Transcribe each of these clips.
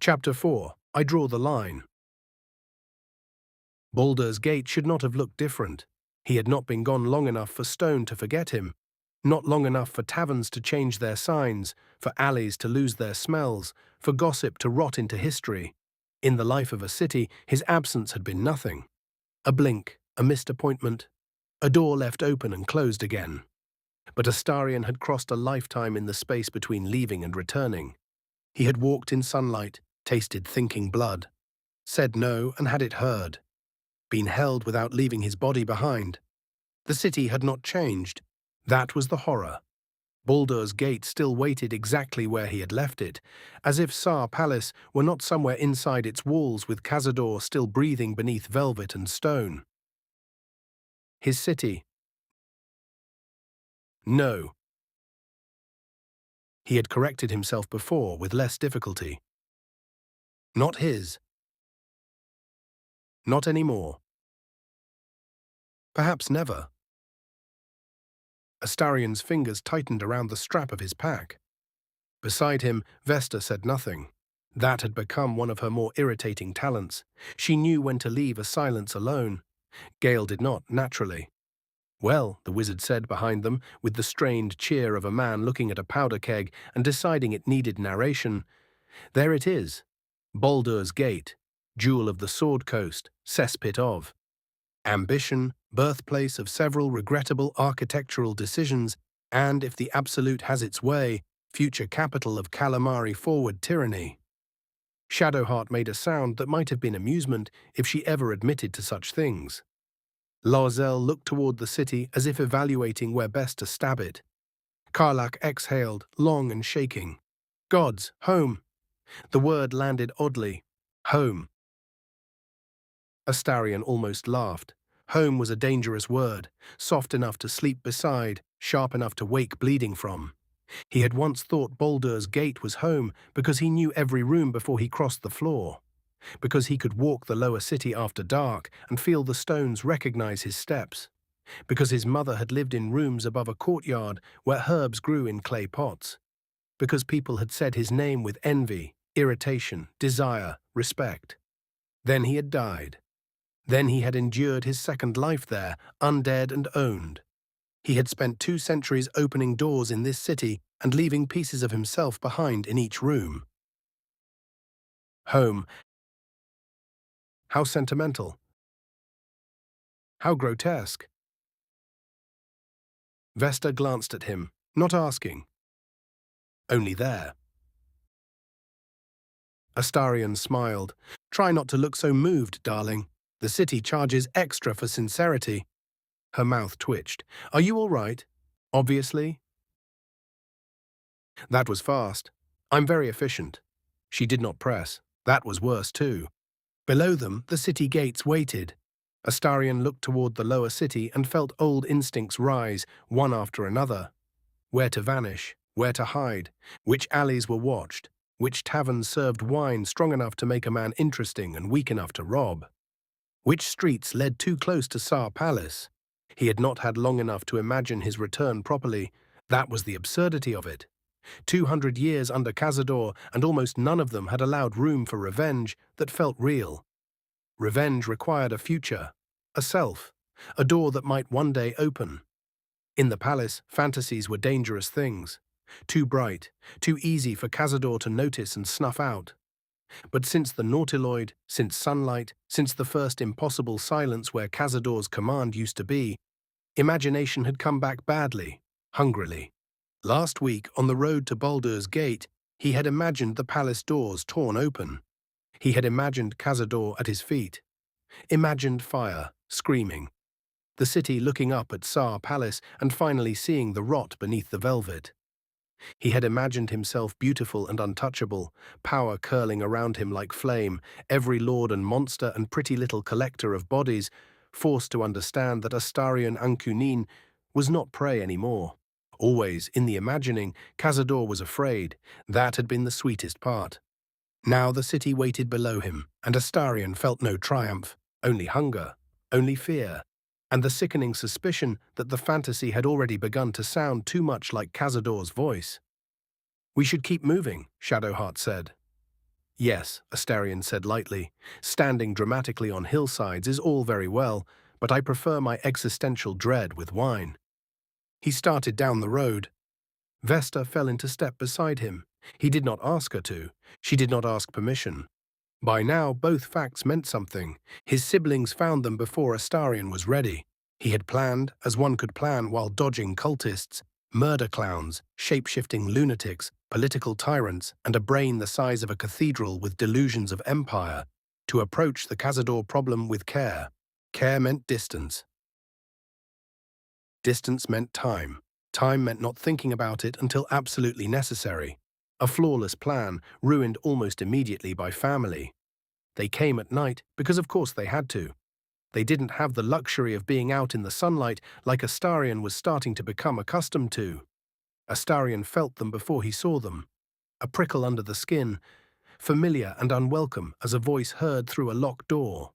Chapter 4. I Draw the Line. Baldur's Gate should not have looked different. He had not been gone long enough for stone to forget him, not long enough for taverns to change their signs, for alleys to lose their smells, for gossip to rot into history. In the life of a city, his absence had been nothing. A blink, a missed appointment, a door left open and closed again. But Astarion had crossed a lifetime in the space between leaving and returning. He had walked in sunlight, tasted thinking blood, said no and had it heard, been held without leaving his body behind. The city had not changed. That was the horror. Baldur's Gate still waited exactly where he had left it, as if Sar Palace were not somewhere inside its walls with Cazador still breathing beneath velvet and stone. His city. No. He had corrected himself before with less difficulty. Not his. Not anymore. Perhaps never. Astarion's fingers tightened around the strap of his pack. Beside him, Vesta said nothing. That had become one of her more irritating talents. She knew when to leave a silence alone. Gale did not, naturally. Well, the wizard said behind them, with the strained cheer of a man looking at a powder keg and deciding it needed narration. There it is. Baldur's Gate, jewel of the Sword Coast, cesspit of ambition, birthplace of several regrettable architectural decisions, and, if the Absolute has its way, future capital of Calamari forward tyranny. Shadowheart made a sound that might have been amusement if she ever admitted to such things. Larzel looked toward the city as if evaluating where best to stab it. Karlach exhaled, long and shaking. Gods, home. The word landed oddly. Home. Astarion almost laughed. Home was a dangerous word, soft enough to sleep beside, sharp enough to wake bleeding from. He had once thought Baldur's Gate was home because he knew every room before he crossed the floor, because he could walk the lower city after dark and feel the stones recognize his steps, because his mother had lived in rooms above a courtyard where herbs grew in clay pots, because people had said his name with envy, irritation, desire, respect. Then he had died. Then he had endured his second life there, undead and owned. He had spent 2 centuries opening doors in this city and leaving pieces of himself behind in each room. Home. How sentimental. How grotesque. Vesta glanced at him, not asking. Only there. Astarion smiled. Try not to look so moved, darling. The city charges extra for sincerity. Her mouth twitched. Are you all right? Obviously. That was fast. I'm very efficient. She did not press. That was worse too. Below them, the city gates waited. Astarion looked toward the lower city and felt old instincts rise, one after another. Where to vanish, where to hide, which alleys were watched, which taverns served wine strong enough to make a man interesting and weak enough to rob. Which streets led too close to Sar Palace? He had not had long enough to imagine his return properly. That was the absurdity of it. 200 years under Cazador, and almost none of them had allowed room for revenge that felt real. Revenge required a future, a self, a door that might one day open. In the palace, fantasies were dangerous things. Too bright, too easy for Cazador to notice and snuff out. But since the Nautiloid, since sunlight, since the first impossible silence where Cazador's command used to be, imagination had come back badly, hungrily. Last week, on the road to Baldur's Gate, he had imagined the palace doors torn open. He had imagined Cazador at his feet. Imagined fire, screaming. The city looking up at Sar Palace and finally seeing the rot beneath the velvet. He had imagined himself beautiful and untouchable, power curling around him like flame, every lord and monster and pretty little collector of bodies forced to understand that Astarion Ancunin was not prey anymore. Always, in the imagining, Cazador was afraid. That had been the sweetest part. Now the city waited below him, and Astarion felt no triumph, only hunger, only fear, and the sickening suspicion that the fantasy had already begun to sound too much like Cazador's voice. We should keep moving, Shadowheart said. Yes, Astarion said lightly. Standing dramatically on hillsides is all very well, but I prefer my existential dread with wine. He started down the road. Vesta fell into step beside him. He did not ask her to. She did not ask permission. By now, both facts meant something. His siblings found them before Astarion was ready. He had planned, as one could plan while dodging cultists, murder clowns, shape-shifting lunatics, political tyrants, and a brain the size of a cathedral with delusions of empire, to approach the Cazador problem with care. Care meant distance. Distance meant time. Time meant not thinking about it until absolutely necessary. A flawless plan, ruined almost immediately by family. They came at night because of course they had to. They didn't have the luxury of being out in the sunlight like Astarion was starting to become accustomed to. Astarion felt them before he saw them. A prickle under the skin, familiar and unwelcome as a voice heard through a locked door.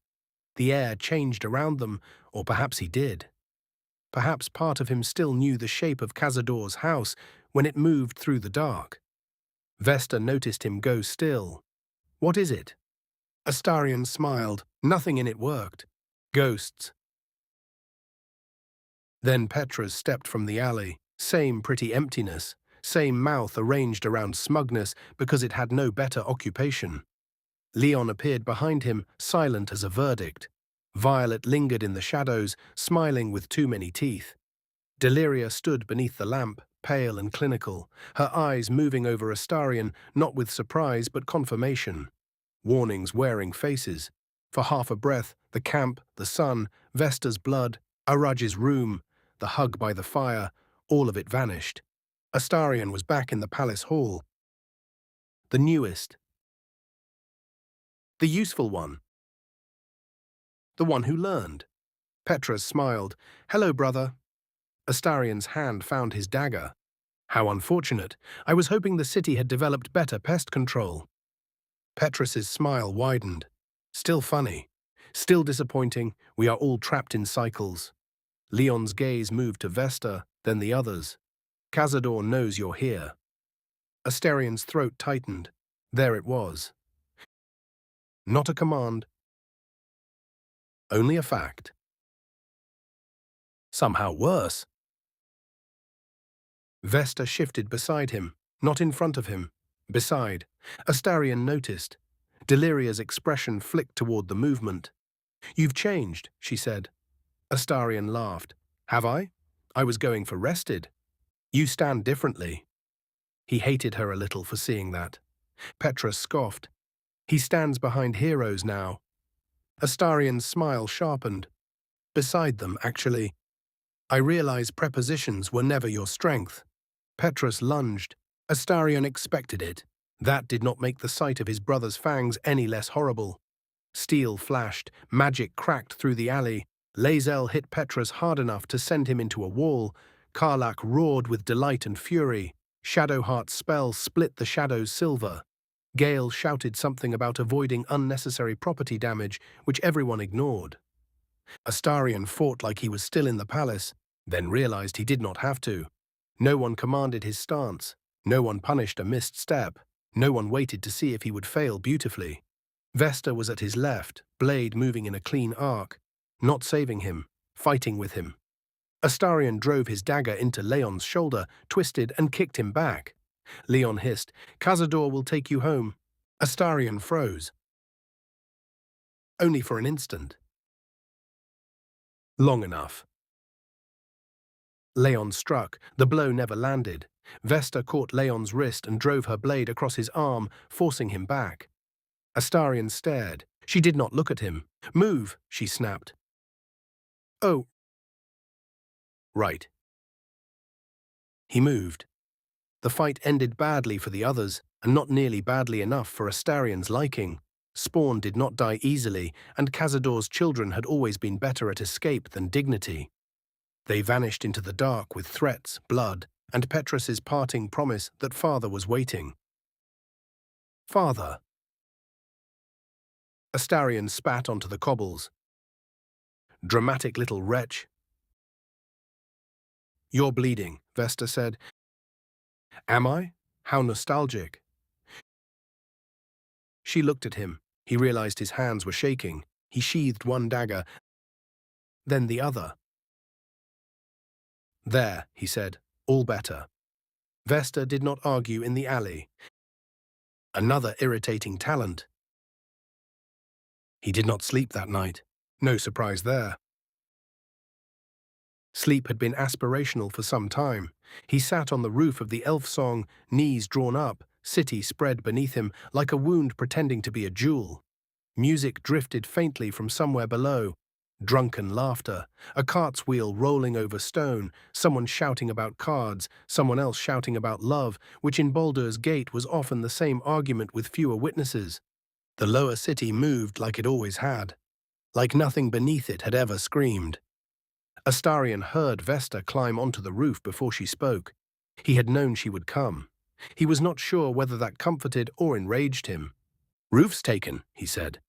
The air changed around them, or perhaps he did. Perhaps part of him still knew the shape of Cazador's house when it moved through the dark. Vesta noticed him go still. What is it? Astarion smiled. Nothing in it worked. Ghosts. Then Petras stepped from the alley. Same pretty emptiness. Same mouth arranged around smugness because it had no better occupation. Leon appeared behind him, silent as a verdict. Violet lingered in the shadows, smiling with too many teeth. Deliria stood beneath the lamp, pale and clinical, her eyes moving over Astarion, not with surprise but confirmation. Warnings wearing faces. For half a breath, the camp, the sun, Vesta's blood, Araj's room, the hug by the fire, all of it vanished. Astarion was back in the palace hall. The newest. The useful one. The one who learned. Petras smiled. Hello, brother. Astarion's hand found his dagger. How unfortunate. I was hoping the city had developed better pest control. Petras's smile widened. Still funny. Still disappointing. We are all trapped in cycles. Leon's gaze moved to Vesta, then the others. Cazador knows you're here. Astarion's throat tightened. There it was. Not a command. Only a fact. Somehow worse. Vesta shifted beside him, not in front of him. Beside. Astarion noticed. Deliria's expression flicked toward the movement. You've changed, she said. Astarion laughed. Have I? I was going for rested. You stand differently. He hated her a little for seeing that. Petras scoffed. He stands behind heroes now. Astarion's smile sharpened. Beside them, actually. I realize prepositions were never your strength. Petras lunged. Astarion expected it. That did not make the sight of his brother's fangs any less horrible. Steel flashed, magic cracked through the alley. Lae'zel hit Petras hard enough to send him into a wall. Karlach roared with delight and fury. Shadowheart's spell split the shadows silver. Gale shouted something about avoiding unnecessary property damage, which everyone ignored. Astarion fought like he was still in the palace, then realized he did not have to. No one commanded his stance. No one punished a missed step. No one waited to see if he would fail beautifully. Vesta was at his left, blade moving in a clean arc, not saving him, fighting with him. Astarion drove his dagger into Leon's shoulder, twisted and kicked him back. Leon hissed, Cazador will take you home. Astarion froze. Only for an instant. Long enough. Leon struck. The blow never landed. Vesta caught Leon's wrist and drove her blade across his arm, forcing him back. Astarion stared. She did not look at him. Move, she snapped. Oh. Right. He moved. The fight ended badly for the others, and not nearly badly enough for Astarion's liking. Spawn did not die easily, and Cazador's children had always been better at escape than dignity. They vanished into the dark with threats, blood, and Petras's parting promise that father was waiting. Father. Astarion spat onto the cobbles. Dramatic little wretch. You're bleeding, Vesta said. Am I? How nostalgic. She looked at him. He realized his hands were shaking. He sheathed one dagger, then the other. "There," he said, "all better." Vesta did not argue in the alley. Another irritating talent. He did not sleep that night. No surprise there. Sleep had been aspirational for some time. He sat on the roof of the elf song, knees drawn up, city spread beneath him like a wound pretending to be a jewel. Music drifted faintly from somewhere below. Drunken laughter, a cart's wheel rolling over stone, someone shouting about cards, someone else shouting about love, which in Baldur's Gate was often the same argument with fewer witnesses. The lower city moved like it always had, like nothing beneath it had ever screamed. Astarion heard Vesta climb onto the roof before she spoke. He had known she would come. He was not sure whether that comforted or enraged him. "Roof's taken," he said.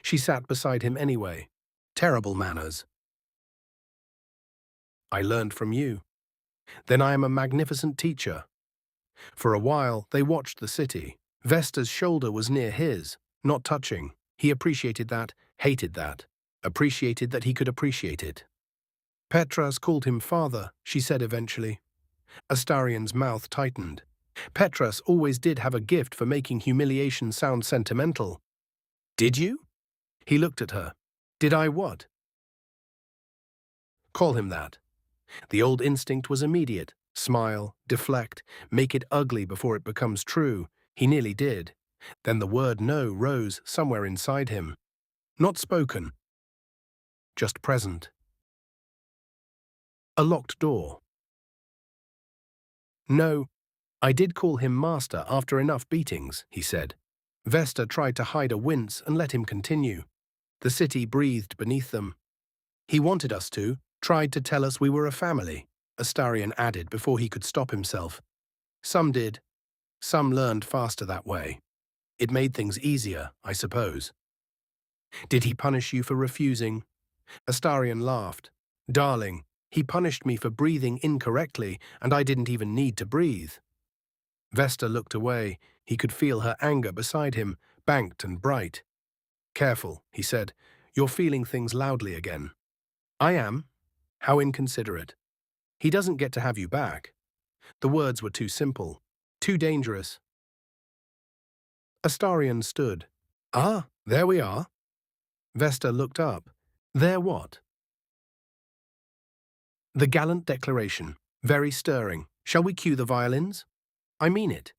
She sat beside him anyway. "Terrible manners." "I learned from you." "Then I am a magnificent teacher." For a while, they watched the city. Vesta's shoulder was near his, not touching. He appreciated that, hated that, appreciated that he could appreciate it. "Petras called him father," she said eventually. Astarion's mouth tightened. Petras always did have a gift for making humiliation sound sentimental. "Did you?" He looked at her. "Did I what?" "Call him that." The old instinct was immediate. Smile, deflect, make it ugly before it becomes true. He nearly did. Then the word no rose somewhere inside him. Not spoken, just present. A locked door. "No, I did call him master after enough beatings," he said. Vesta tried to hide a wince and let him continue. The city breathed beneath them. "He wanted us to, tried to tell us we were a family," Astarion added before he could stop himself. "Some did. Some learned faster that way. It made things easier, I suppose." "Did he punish you for refusing?" Astarion laughed. "Darling, he punished me for breathing incorrectly, and I didn't even need to breathe." Vesta looked away. He could feel her anger beside him, banked and bright. "Careful," he said. "You're feeling things loudly again." "I am." "How inconsiderate. He doesn't get to have you back." The words were too simple, too dangerous. Astarion stood. "Ah, there we are." Vesta looked up. "There what?" "The gallant declaration. Very stirring. Shall we cue the violins?" "I mean it."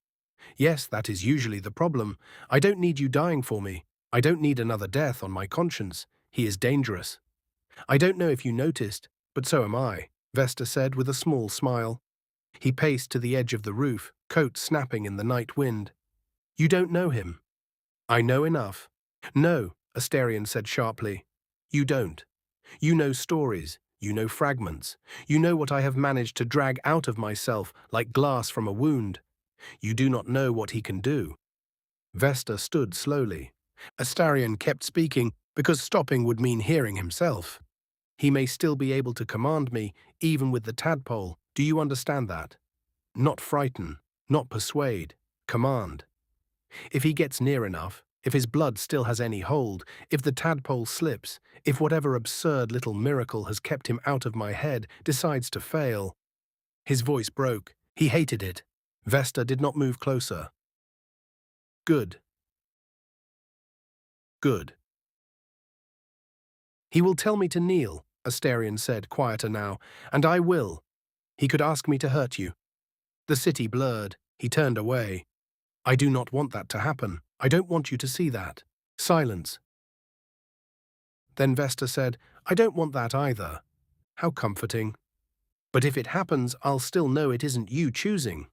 "Yes, that is usually the problem. I don't need you dying for me. I don't need another death on my conscience. He is dangerous." "I don't know if you noticed, but so am I," Vesta said with a small smile. He paced to the edge of the roof, coat snapping in the night wind. "You don't know him." "I know enough." "No," Astarion said sharply. "You don't. You know stories. You know fragments. You know what I have managed to drag out of myself like glass from a wound. You do not know what he can do." Vesta stood slowly. Astarion kept speaking because stopping would mean hearing himself. "He may still be able to command me, even with the tadpole. Do you understand that? Not frighten, not persuade, command. If he gets near enough, if his blood still has any hold, if the tadpole slips, if whatever absurd little miracle has kept him out of my head decides to fail." His voice broke. He hated it. Vesta did not move closer. "Good. Good." "He will tell me to kneel," Astarion said, quieter now, "and I will. He could ask me to hurt you." The city blurred. He turned away. "I do not want that to happen. I don't want you to see that." Silence. Then Vesta said, "I don't want that either." How comforting. "But if it happens, I'll still know it isn't you choosing."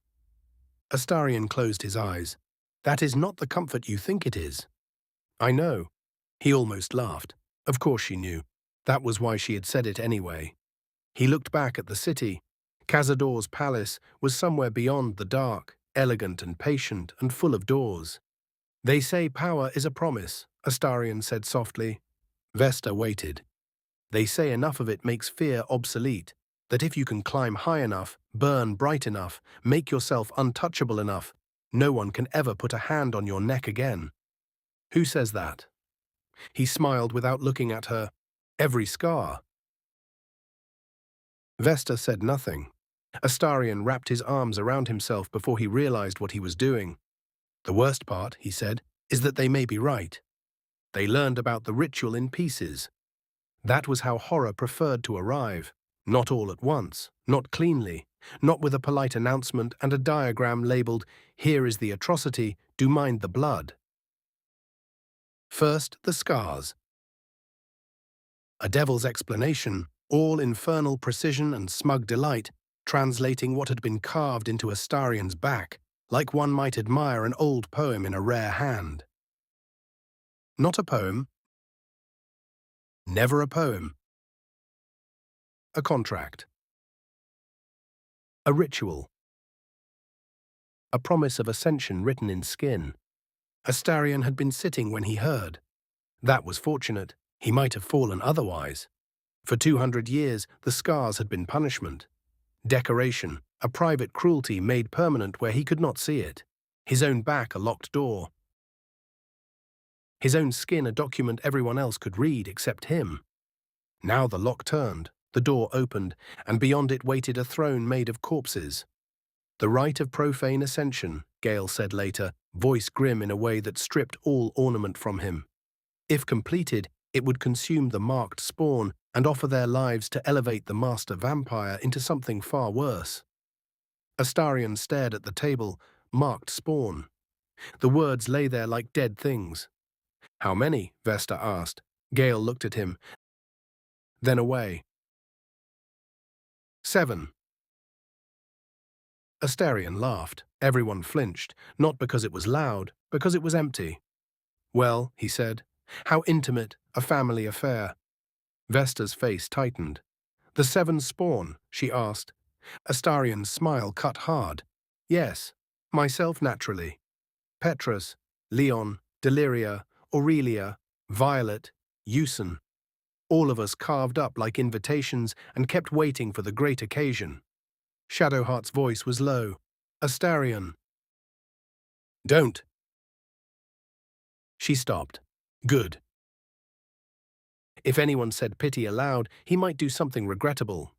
Astarion closed his eyes. "That is not the comfort you think it is." "I know." He almost laughed. Of course she knew. That was why she had said it anyway. He looked back at the city. Cazador's palace was somewhere beyond the dark, elegant and patient and full of doors. "They say power is a promise," Astarion said softly. Vesta waited. "They say enough of it makes fear obsolete, that if you can climb high enough, burn bright enough, make yourself untouchable enough, no one can ever put a hand on your neck again." Who says that? He smiled without looking at her. Every scar. Vesta said nothing. Astarion wrapped his arms around himself before he realized what he was doing. The worst part, he said, is that they may be right. They learned about the ritual in pieces. That was how horror preferred to arrive. Not all at once, not cleanly, not with a polite announcement and a diagram labeled, "Here is the atrocity, do mind the blood." First, the scars. A devil's explanation, all infernal precision and smug delight, translating what had been carved into Astarion's back, like one might admire an old poem in a rare hand. Not a poem. Never a poem. A contract. A ritual. A promise of ascension written in skin. Astarion had been sitting when he heard. That was fortunate. He might have fallen otherwise. For 200 years, the scars had been punishment. Decoration, a private cruelty made permanent where he could not see it. His own back a locked door. His own skin a document everyone else could read except him. Now the lock turned, the door opened, and beyond it waited a throne made of corpses. The Rite of Profane Ascension, Gale said later, voice grim in a way that stripped all ornament from him. If completed, it would consume the marked spawn and offer their lives to elevate the master vampire into something far worse. Astarion stared at the table, marked spawn. The words lay there like dead things. How many? Vesta asked. Gale looked at him, then away. 7. Astarion laughed. Everyone flinched, not because it was loud, because it was empty. Well, he said, how intimate, a family affair. Vesta's face tightened. The 7 spawn, she asked. Astarion's smile cut hard. Yes, myself naturally. Petrus, Leon, Deliria, Aurelia, Violet, Eusen. All of us carved up like invitations and kept waiting for the great occasion. Shadowheart's voice was low. Astarion. Don't. She stopped. Good. If anyone said pity aloud, he might do something regrettable.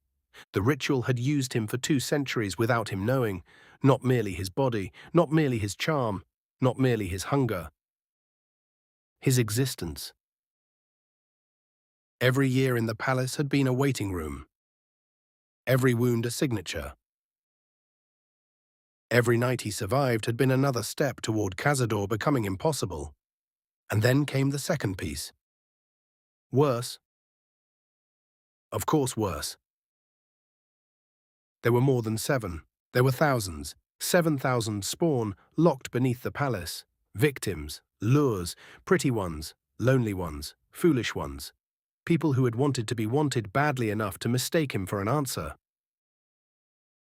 The ritual had used him for 2 centuries without him knowing, not merely his body, not merely his charm, not merely his hunger. His existence. Every year in the palace had been a waiting room. Every wound a signature. Every night he survived had been another step toward Cazador becoming impossible. And then came the second piece. Worse. Of course worse. There were more than 7. There were thousands. 7,000 spawn locked beneath the palace. Victims, lures, pretty ones, lonely ones, foolish ones. People who had wanted to be wanted badly enough to mistake him for an answer.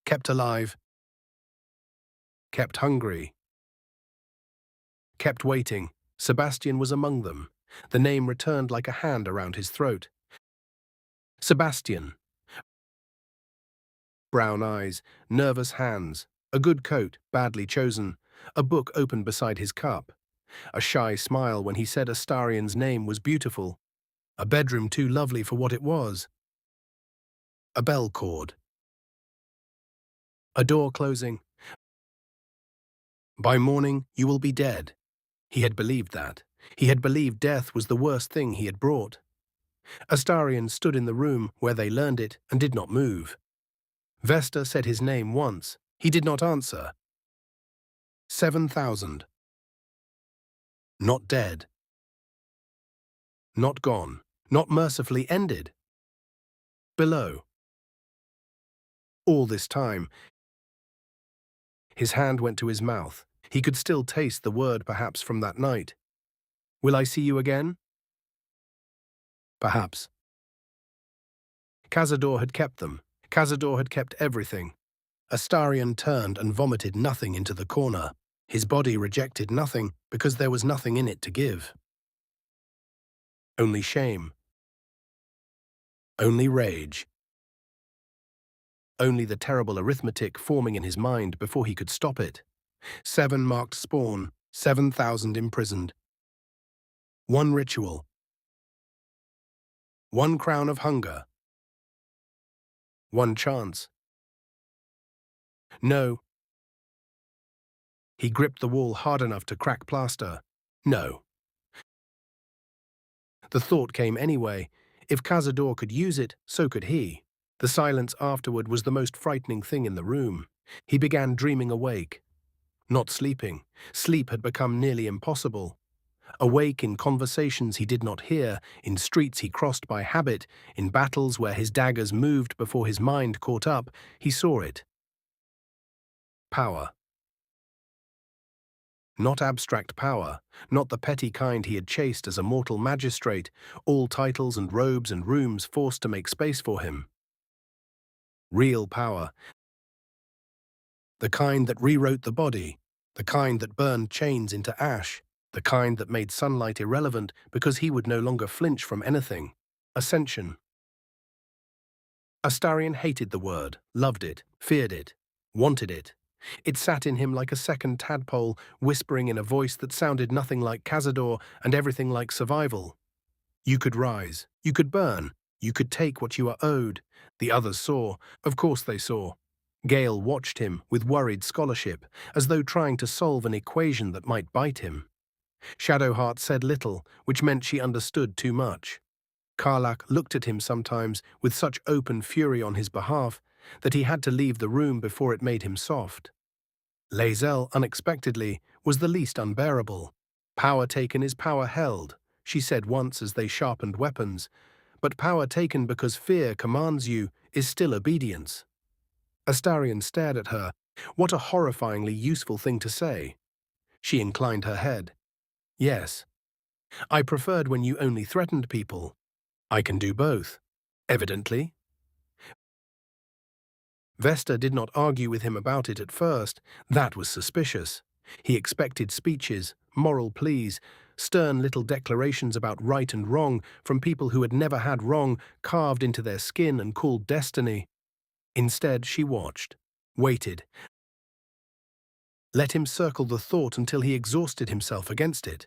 Kept alive. Kept hungry. Kept waiting. Sebastian was among them. The name returned like a hand around his throat. Sebastian. Brown eyes, nervous hands, a good coat, badly chosen, a book open beside his cup. A shy smile when he said Astarion's name was beautiful. A bedroom too lovely for what it was. A bell cord. A door closing. By morning, you will be dead. He had believed that. He had believed death was the worst thing he had brought. Astarion stood in the room where they learned it and did not move. Vesta said his name once. He did not answer. 7,000. Not dead. Not gone. Not mercifully ended. Below. All this time, his hand went to his mouth. He could still taste the word perhaps from that night. Will I see you again? Perhaps. Cazador had kept them. Cazador had kept everything. Astarion turned and vomited nothing into the corner. His body rejected nothing because there was nothing in it to give. Only shame. Only rage. Only the terrible arithmetic forming in his mind before he could stop it. 7 marked spawn, 7,000 imprisoned. One ritual. One crown of hunger. One chance. No. He gripped the wall hard enough to crack plaster. No. The thought came anyway. If Cazador could use it, so could he. The silence afterward was the most frightening thing in the room. He began dreaming awake. Not sleeping. Sleep had become nearly impossible. Awake in conversations he did not hear, in streets he crossed by habit, in battles where his daggers moved before his mind caught up, he saw it. Power. Not abstract power, not the petty kind he had chased as a mortal magistrate, all titles and robes and rooms forced to make space for him. Real power, the kind that rewrote the body, the kind that burned chains into ash, the kind that made sunlight irrelevant because he would no longer flinch from anything. Ascension. Astarion hated the word, loved it, feared it, wanted it. It sat in him like a second tadpole, whispering in a voice that sounded nothing like Cazador and everything like survival. You could rise, you could burn, you could take what you are owed. The others saw, of course they saw. Gale watched him with worried scholarship, as though trying to solve an equation that might bite him. Shadowheart said little, which meant she understood too much. Karlach looked at him sometimes with such open fury on his behalf that he had to leave the room before it made him soft. Lae'zel, unexpectedly, was the least unbearable. Power taken is power held, she said once as they sharpened weapons, but power taken because fear commands you is still obedience. Astarion stared at her. What a horrifyingly useful thing to say. She inclined her head. Yes. I preferred when you only threatened people. I can do both. Evidently. Vesta did not argue with him about it at first. That was suspicious. He expected speeches, moral pleas, stern little declarations about right and wrong from people who had never had wrong carved into their skin and called destiny. Instead, she watched, waited, let him circle the thought until he exhausted himself against it.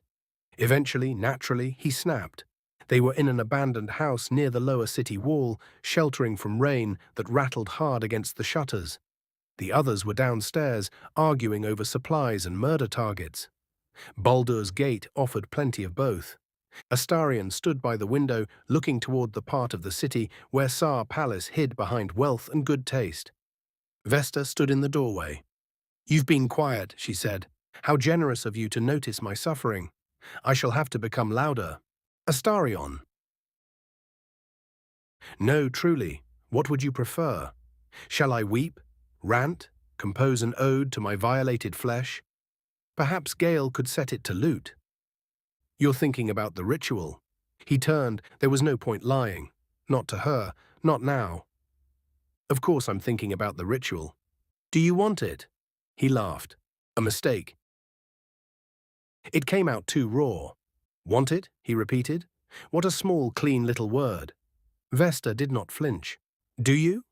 Eventually, naturally, he snapped. They were in an abandoned house near the lower city wall, sheltering from rain that rattled hard against the shutters. The others were downstairs, arguing over supplies and murder targets. Baldur's gate offered plenty of both. Astarion stood by the window, looking toward the part of the city where Sar Palace hid behind wealth and good taste. Vesta stood in the doorway. You've been quiet, she said. How generous of you to notice my suffering. I shall have to become louder. Astarion. No, truly. What would you prefer? Shall I weep, rant, compose an ode to my violated flesh? Perhaps Gale could set it to lute. You're thinking about the ritual. He turned. There was no point lying. Not to her. Not now. Of course I'm thinking about the ritual. Do you want it? He laughed. A mistake. It came out too raw. Want it? He repeated. What a small, clean little word. Vesta did not flinch. Do you?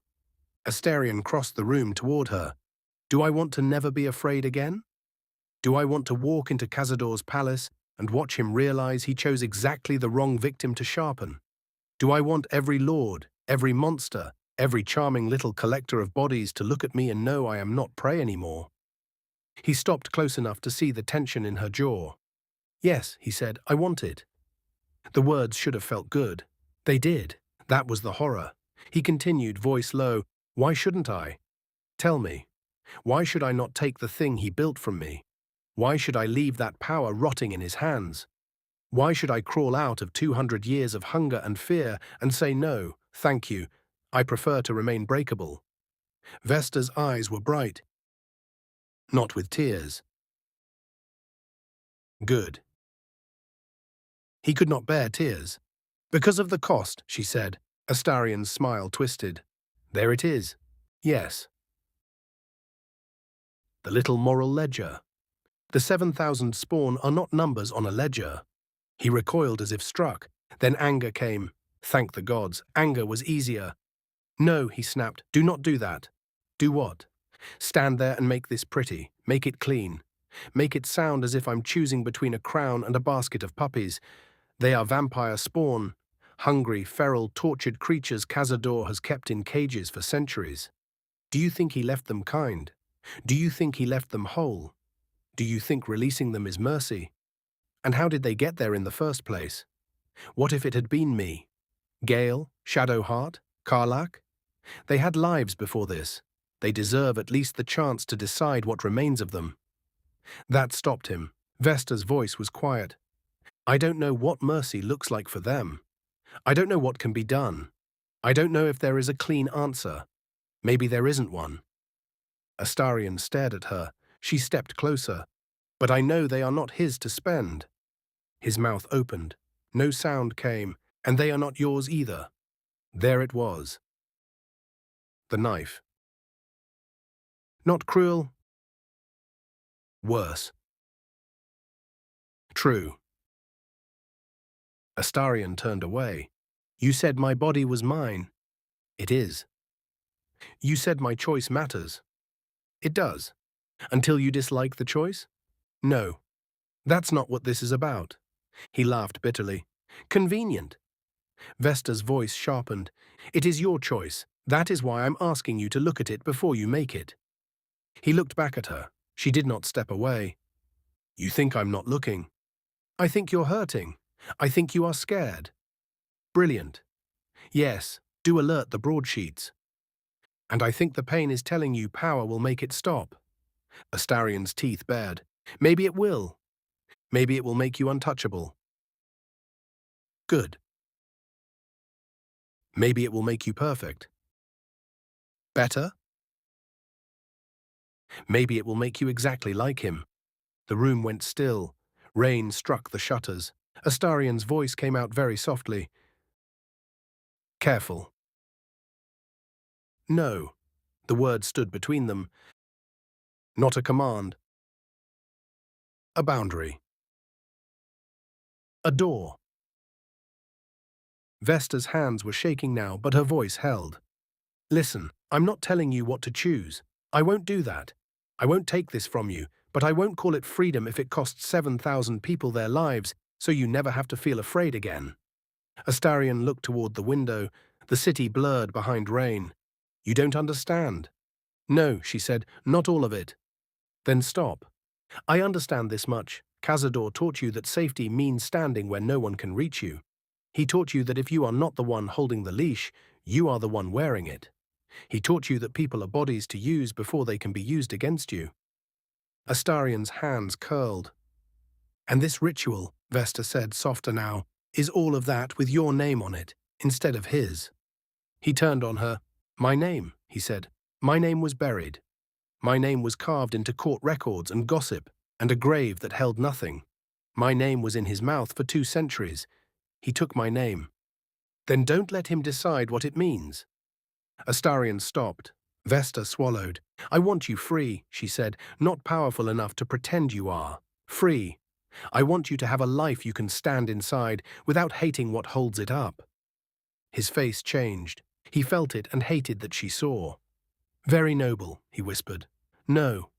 Astarion crossed the room toward her. Do I want to never be afraid again? Do I want to walk into Cazador's palace and watch him realize he chose exactly the wrong victim to sharpen? Do I want every lord, every monster, every charming little collector of bodies to look at me and know I am not prey anymore? He stopped close enough to see the tension in her jaw. Yes, he said, I want it. The words should have felt good. They did. That was the horror. He continued, voice low, why shouldn't I? Tell me. Why should I not take the thing he built from me? Why should I leave that power rotting in his hands? Why should I crawl out of 200 years of hunger and fear and say no, thank you, I prefer to remain breakable? Vesta's eyes were bright. Not with tears. Good. He could not bear tears. Because of the cost, she said. Astarion's smile twisted. There it is. Yes. The little moral ledger. The 7,000 spawn are not numbers on a ledger. He recoiled as if struck. Then anger came. Thank the gods, anger was easier. No, he snapped, do not do that. Do what? Stand there and make this pretty. Make it clean. Make it sound as if I'm choosing between a crown and a basket of puppies. They are vampire spawn, hungry, feral, tortured creatures Cazador has kept in cages for centuries. Do you think he left them kind? Do you think he left them whole? Do you think releasing them is mercy? And how did they get there in the first place? What if it had been me? Gale, Shadowheart, Karlach? They had lives before this. They deserve at least the chance to decide what remains of them. That stopped him. Vesta's voice was quiet. I don't know what mercy looks like for them. I don't know what can be done. I don't know if there is a clean answer. Maybe there isn't one. Astarion stared at her. She stepped closer. But I know they are not his to spend. His mouth opened. No sound came, and they are not yours either. There it was. The knife. Not cruel. Worse. True. Astarion turned away. You said my body was mine. It is. You said my choice matters. It does. Until you dislike the choice? No. That's not what this is about. He laughed bitterly. Convenient. Vesta's voice sharpened. It is your choice. That is why I'm asking you to look at it before you make it. He looked back at her. She did not step away. You think I'm not looking. I think you're hurting. I think you are scared. Brilliant. Yes, do alert the broadsheets. And I think the pain is telling you power will make it stop. Astarion's teeth bared. Maybe it will. Maybe it will make you untouchable. Good. Maybe it will make you perfect. Better? Maybe it will make you exactly like him. The room went still. Rain struck the shutters. Astarion's voice came out very softly. Careful. No. The word stood between them. Not a command. A boundary. A door. Vesta's hands were shaking now, but her voice held. Listen, I'm not telling you what to choose. I won't do that. I won't take this from you, but I won't call it freedom if it costs 7,000 people their lives, so you never have to feel afraid again. Astarion looked toward the window, the city blurred behind rain. You don't understand. No, she said, not all of it. Then stop. I understand this much. Cazador taught you that safety means standing where no one can reach you. He taught you that if you are not the one holding the leash, you are the one wearing it. He taught you that people are bodies to use before they can be used against you. Astarion's hands curled. And this ritual, Vesta said softer now, is all of that with your name on it, instead of his. He turned on her. My name, he said. My name was buried. My name was carved into court records and gossip, and a grave that held nothing. My name was in his mouth for 2 centuries. He took my name. Then don't let him decide what it means. Astarion stopped. Vesta swallowed. I want you free, she said, not powerful enough to pretend you are. Free. I want you to have a life you can stand inside without hating what holds it up. His face changed. He felt it and hated that she saw. Very noble, he whispered. No.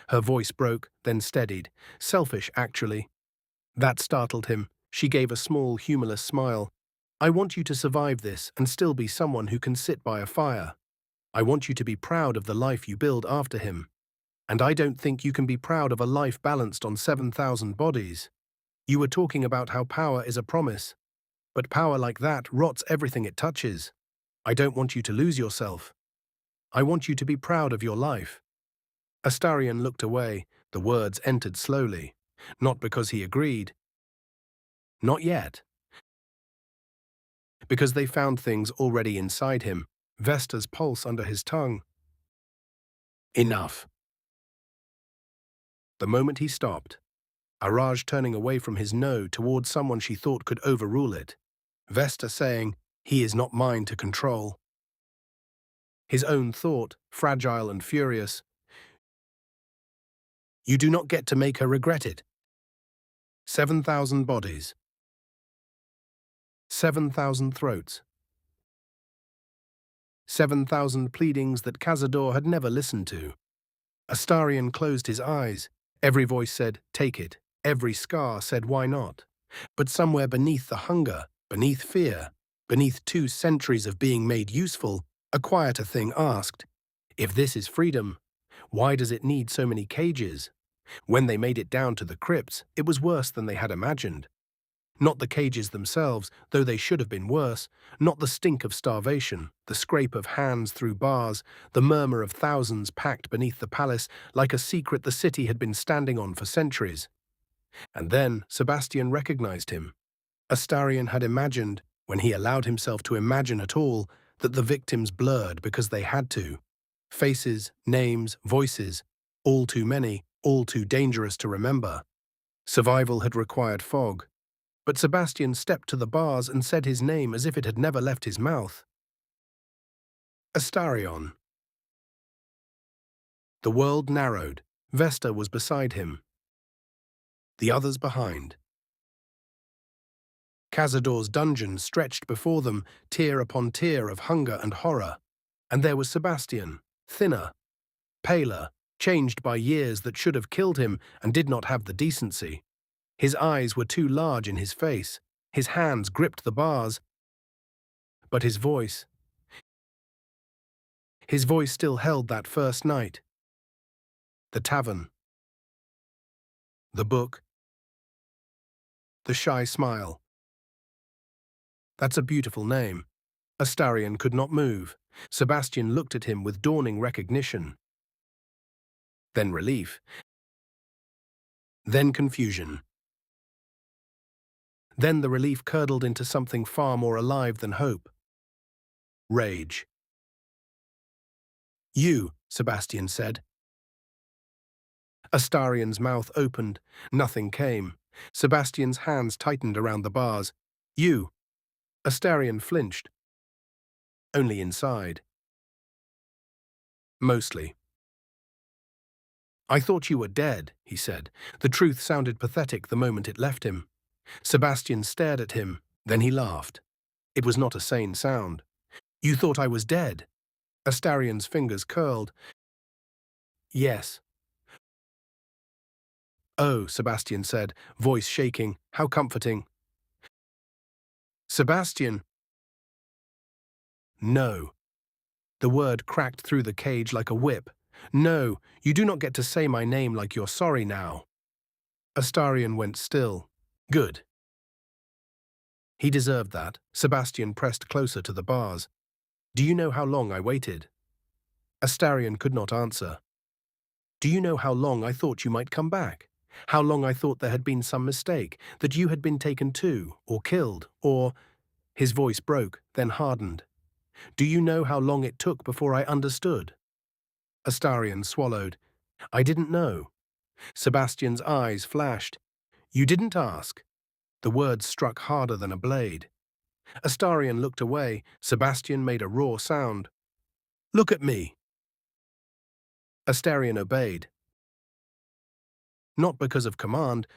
Her voice broke, then steadied. Selfish, actually. That startled him. She gave a small, humorless smile. I want you to survive this and still be someone who can sit by a fire. I want you to be proud of the life you build after him. And I don't think you can be proud of a life balanced on 7,000 bodies. You were talking about how power is a promise. But power like that rots everything it touches. I don't want you to lose yourself. I want you to be proud of your life. Astarion looked away. The words entered slowly. Not because he agreed. Not yet. Because they found things already inside him. Vesta's pulse under his tongue. Enough. The moment he stopped, Araj turning away from his no towards someone she thought could overrule it. Vesta saying, he is not mine to control. His own thought, fragile and furious. You do not get to make her regret it. 7,000 bodies. 7,000 throats. 7,000 pleadings that Cazador had never listened to. Astarion closed his eyes. Every voice said, take it. Every scar said, why not? But somewhere beneath the hunger, beneath fear, beneath 2 centuries of being made useful, a quieter thing asked, if this is freedom, why does it need so many cages? When they made it down to the crypts, it was worse than they had imagined. Not the cages themselves, though they should have been worse, not the stink of starvation, the scrape of hands through bars, the murmur of thousands packed beneath the palace like a secret the city had been standing on for centuries. And then Sebastian recognized him. Astarion had imagined, when he allowed himself to imagine at all, that the victims blurred because they had to. Faces, names, voices, all too many, all too dangerous to remember. Survival had required fog. But Sebastian stepped to the bars and said his name as if it had never left his mouth. Astarion. The world narrowed. Vesta was beside him. The others behind. Cazador's dungeon stretched before them, tier upon tier of hunger and horror. And there was Sebastian, thinner, paler, changed by years that should have killed him and did not have the decency. His eyes were too large in his face. His hands gripped the bars. But his voice still held that first night. The tavern. The book. The shy smile. That's a beautiful name. Astarion could not move. Sebastian looked at him with dawning recognition. Then relief. Then confusion. Then the relief curdled into something far more alive than hope. Rage. You, Sebastian said. Astarion's mouth opened. Nothing came. Sebastian's hands tightened around the bars. You. Astarion flinched. Only inside. Mostly. I thought you were dead, he said. The truth sounded pathetic the moment it left him. Sebastian stared at him, then he laughed. It was not a sane sound. You thought I was dead? Astarion's fingers curled. Yes. Oh, Sebastian said, voice shaking. How comforting. Sebastian. No. The word cracked through the cage like a whip. No, you do not get to say my name like you're sorry now. Astarion went still. Good. He deserved that. Sebastian pressed closer to the bars. Do you know how long I waited? Astarion could not answer. Do you know how long I thought you might come back? How long I thought there had been some mistake, that you had been taken too, or killed, or... His voice broke, then hardened. Do you know how long it took before I understood? Astarion swallowed. I didn't know. Sebastian's eyes flashed. You didn't ask. The words struck harder than a blade. Astarion looked away. Sebastian made a raw sound. Look at me. Astarion obeyed. Not because of command,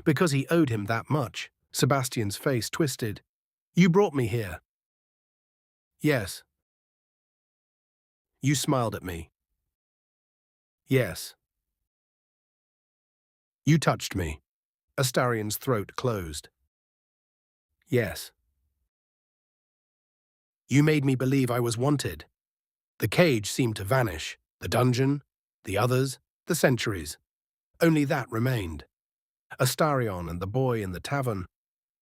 because he owed him that much. Sebastian's face twisted. You brought me here. Yes. You smiled at me. Yes. You touched me. Astarion's throat closed. Yes. You made me believe I was wanted. The cage seemed to vanish, the dungeon, the others, the centuries. Only that remained. Astarion and the boy in the tavern.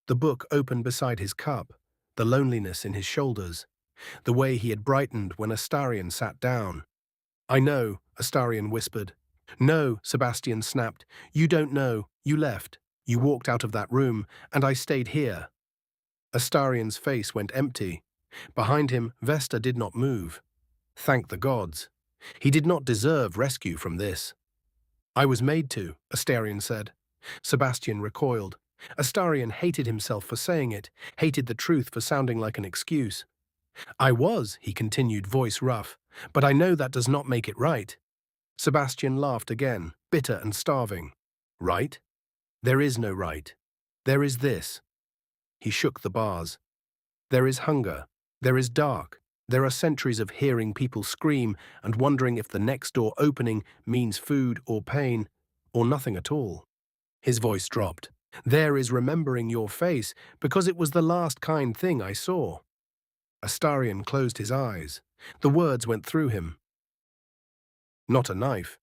The book open beside his cup, the loneliness in his shoulders, the way he had brightened when Astarion sat down. I know, Astarion whispered. No, Sebastian snapped. You don't know. You left. You walked out of that room, and I stayed here. Astarion's face went empty. Behind him, Vesta did not move. Thank the gods. He did not deserve rescue from this. I was made to, Astarion said. Sebastian recoiled. Astarion hated himself for saying it, hated the truth for sounding like an excuse. I was, he continued, voice rough, but I know that does not make it right. Sebastian laughed again, bitter and starving. Right? There is no right. There is this. He shook the bars. There is hunger. There is dark. There are centuries of hearing people scream and wondering if the next door opening means food or pain, or nothing at all. His voice dropped. There is remembering your face, because it was the last kind thing I saw. Astarion closed his eyes. The words went through him. Not a knife.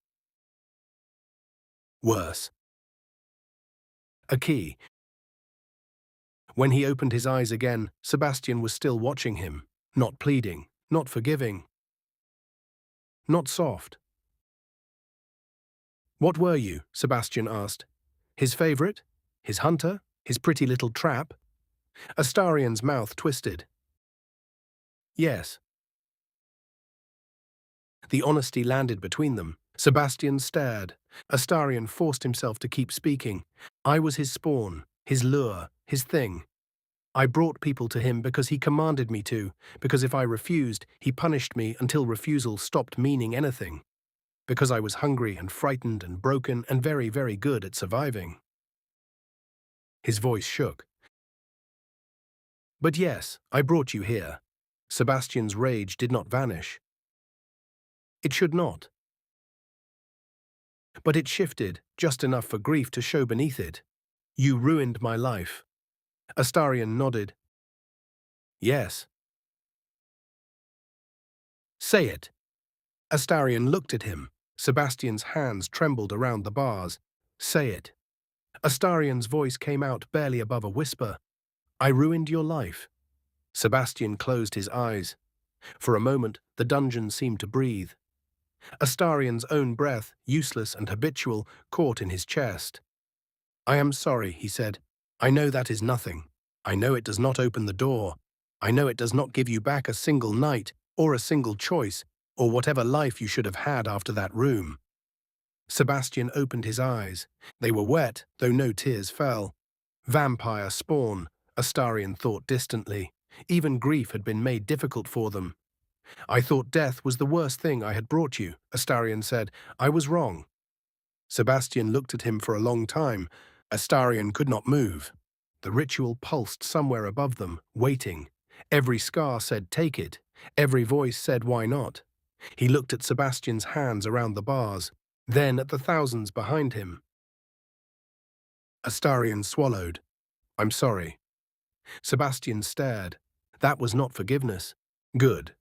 Worse. A key. When he opened his eyes again, Sebastian was still watching him, not pleading, not forgiving, not soft. What were you? Sebastian asked. His favorite? His hunter? His pretty little trap? Astarion's mouth twisted. Yes. The honesty landed between them. Sebastian stared. Astarion forced himself to keep speaking. I was his spawn, his lure, his thing. I brought people to him because he commanded me to, because if I refused, he punished me until refusal stopped meaning anything. Because I was hungry and frightened and broken and very, very good at surviving. His voice shook. But yes, I brought you here. Sebastian's rage did not vanish. It should not. But it shifted, just enough for grief to show beneath it. You ruined my life. Astarion nodded. Yes. Say it. Astarion looked at him. Sebastian's hands trembled around the bars. Say it. Astarion's voice came out barely above a whisper. I ruined your life. Sebastian closed his eyes. For a moment, the dungeon seemed to breathe. Astarion's own breath, useless and habitual, caught in his chest. I am sorry, he said. I know that is nothing. I know it does not open the door. I know it does not give you back a single night, or a single choice, or whatever life you should have had after that room. Sebastian opened his eyes. They were wet, though no tears fell. Vampire spawn, Astarion thought distantly. Even grief had been made difficult for them. I thought death was the worst thing I had brought you, Astarion said. I was wrong. Sebastian looked at him for a long time. Astarion could not move. The ritual pulsed somewhere above them, waiting. Every scar said, take it. Every voice said, why not? He looked at Sebastian's hands around the bars, then at the thousands behind him. Astarion swallowed. I'm sorry. Sebastian stared. That was not forgiveness. Good.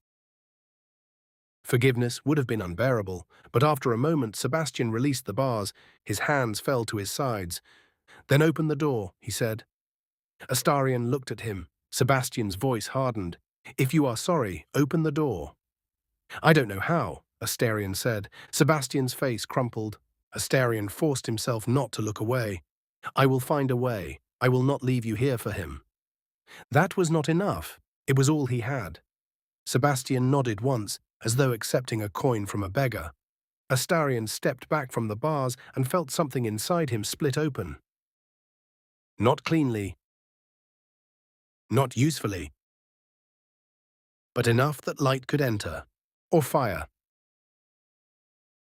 Forgiveness would have been unbearable, but after a moment Sebastian released the bars. His hands fell to his sides. Then open the door, he said. Astarion looked at him. Sebastian's voice hardened. If you are sorry, open the door. I don't know how, Astarion said. Sebastian's face crumpled. Astarion forced himself not to look away. I will find a way. I will not leave you here for him. That was not enough. It was all he had. Sebastian nodded once, as though accepting a coin from a beggar. Astarion stepped back from the bars and felt something inside him split open. Not cleanly, not usefully, but enough that light could enter, or fire.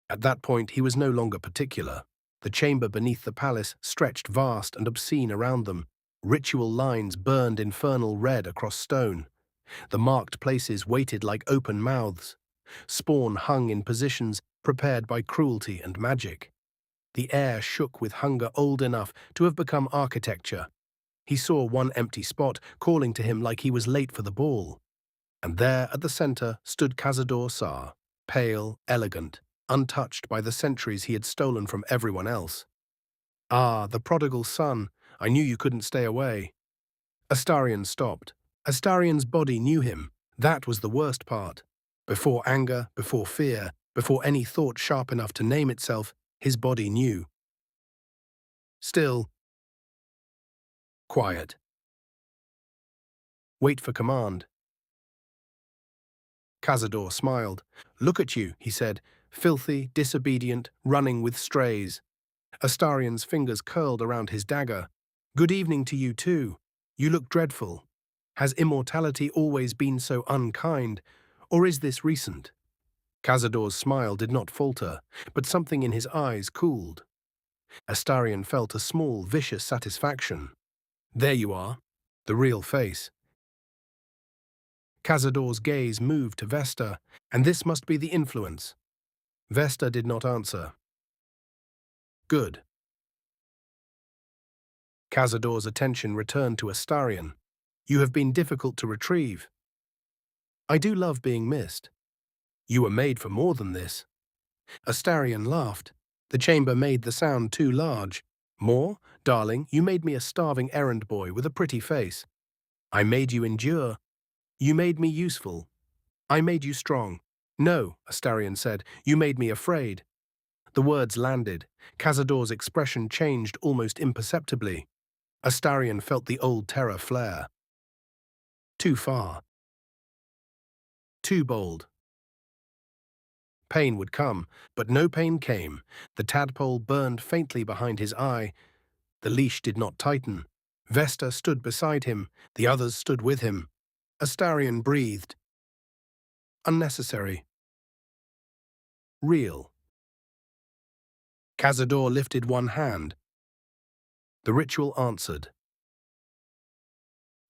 At that point he was no longer particular. The chamber beneath the palace stretched vast and obscene around them. Ritual lines burned infernal red across stone. The marked places waited like open mouths. Spawn hung in positions prepared by cruelty and magic. The air shook with hunger old enough to have become architecture. He saw one empty spot calling to him like he was late for the ball. And there at the center stood Cazador Sar, pale, elegant, untouched by the centuries he had stolen from everyone else. Ah, the prodigal son, I knew you couldn't stay away. Astarion stopped. Astarion's body knew him. That was the worst part. Before anger, before fear, before any thought sharp enough to name itself, his body knew. Still. Quiet. Wait for command. Cazador smiled. Look at you, he said, filthy, disobedient, running with strays. Astarion's fingers curled around his dagger. Good evening to you too. You look dreadful. Has immortality always been so unkind, or is this recent? Cazador's smile did not falter, but something in his eyes cooled. Astarion felt a small, vicious satisfaction. There you are, the real face. Cazador's gaze moved to Vesta, and this must be the influence. Vesta did not answer. Good. Cazador's attention returned to Astarion. You have been difficult to retrieve. I do love being missed. You were made for more than this. Astarion laughed. The chamber made the sound too large. More? Darling, you made me a starving errand boy with a pretty face. I made you endure. You made me useful. I made you strong. No, Astarion said, you made me afraid. The words landed. Cazador's expression changed almost imperceptibly. Astarion felt the old terror flare. Too far. Too bold. Pain would come, but no pain came. The tadpole burned faintly behind his eye. The leash did not tighten. Vesta stood beside him. The others stood with him. Astarion breathed. Unnecessary. Real. Cazador lifted one hand. The ritual answered.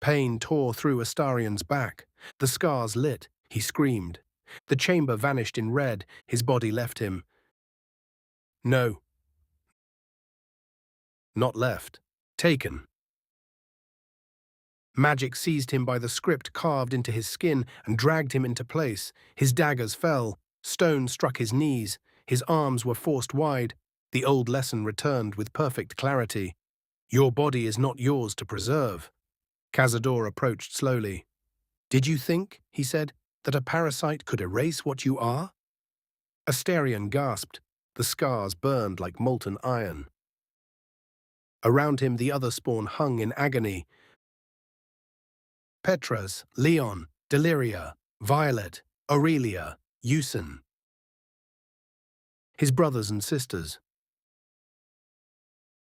Pain tore through Astarion's back. The scars lit. He screamed. The chamber vanished in red. His body left him. No. Not left. Taken. Magic seized him by the script carved into his skin and dragged him into place. His daggers fell. Stone struck his knees. His arms were forced wide. The old lesson returned with perfect clarity. Your body is not yours to preserve. Cazador approached slowly. Did you think, he said, that a parasite could erase what you are? Astarion gasped. The scars burned like molten iron. Around him the other spawn hung in agony. Petras, Leon, Deliria, Violet, Aurelia, Eusen. His brothers and sisters.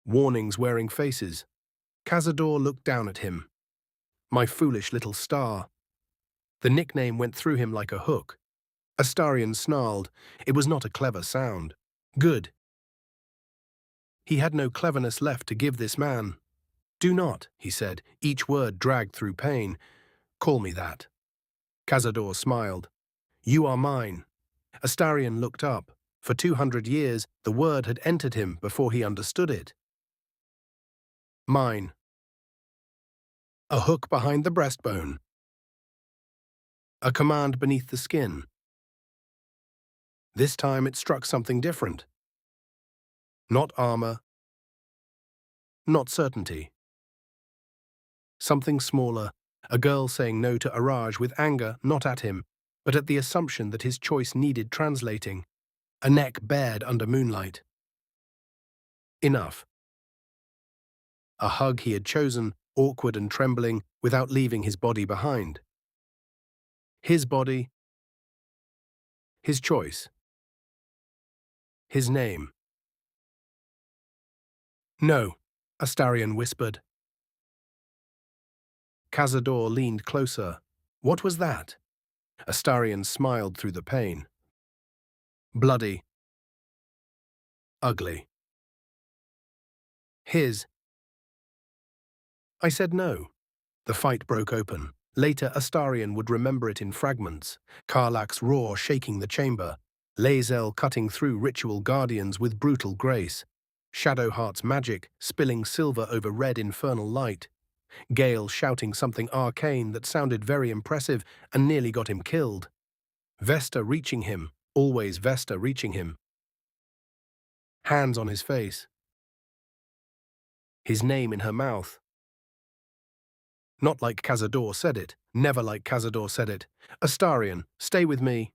Warnings wearing faces. Cazador looked down at him. My foolish little star. The nickname went through him like a hook. Astarion snarled. It was not a clever sound. Good. He had no cleverness left to give this man. Do not, he said, each word dragged through pain. Call me that. Cazador smiled. You are mine. Astarion looked up. For 200 years, the word had entered him before he understood it. Mine. A hook behind the breastbone. A command beneath the skin. This time it struck something different. Not armor. Not certainty. Something smaller, a girl saying no to Araj with anger not at him, but at the assumption that his choice needed translating. A neck bared under moonlight. Enough. A hug he had chosen, awkward and trembling, without leaving his body behind. His body. His choice. His name. No, Astarion whispered. Cazador leaned closer. What was that? Astarion smiled through the pain. Bloody. Ugly. His. I said no. The fight broke open. Later, Astarion would remember it in fragments. Karlach's roar shaking the chamber. Lae'zel cutting through ritual guardians with brutal grace. Shadowheart's magic spilling silver over red infernal light. Gale shouting something arcane that sounded very impressive and nearly got him killed. Vesta reaching him, always Vesta reaching him. Hands on his face. His name in her mouth. Not like Cazador said it, never like Cazador said it. Astarion, stay with me.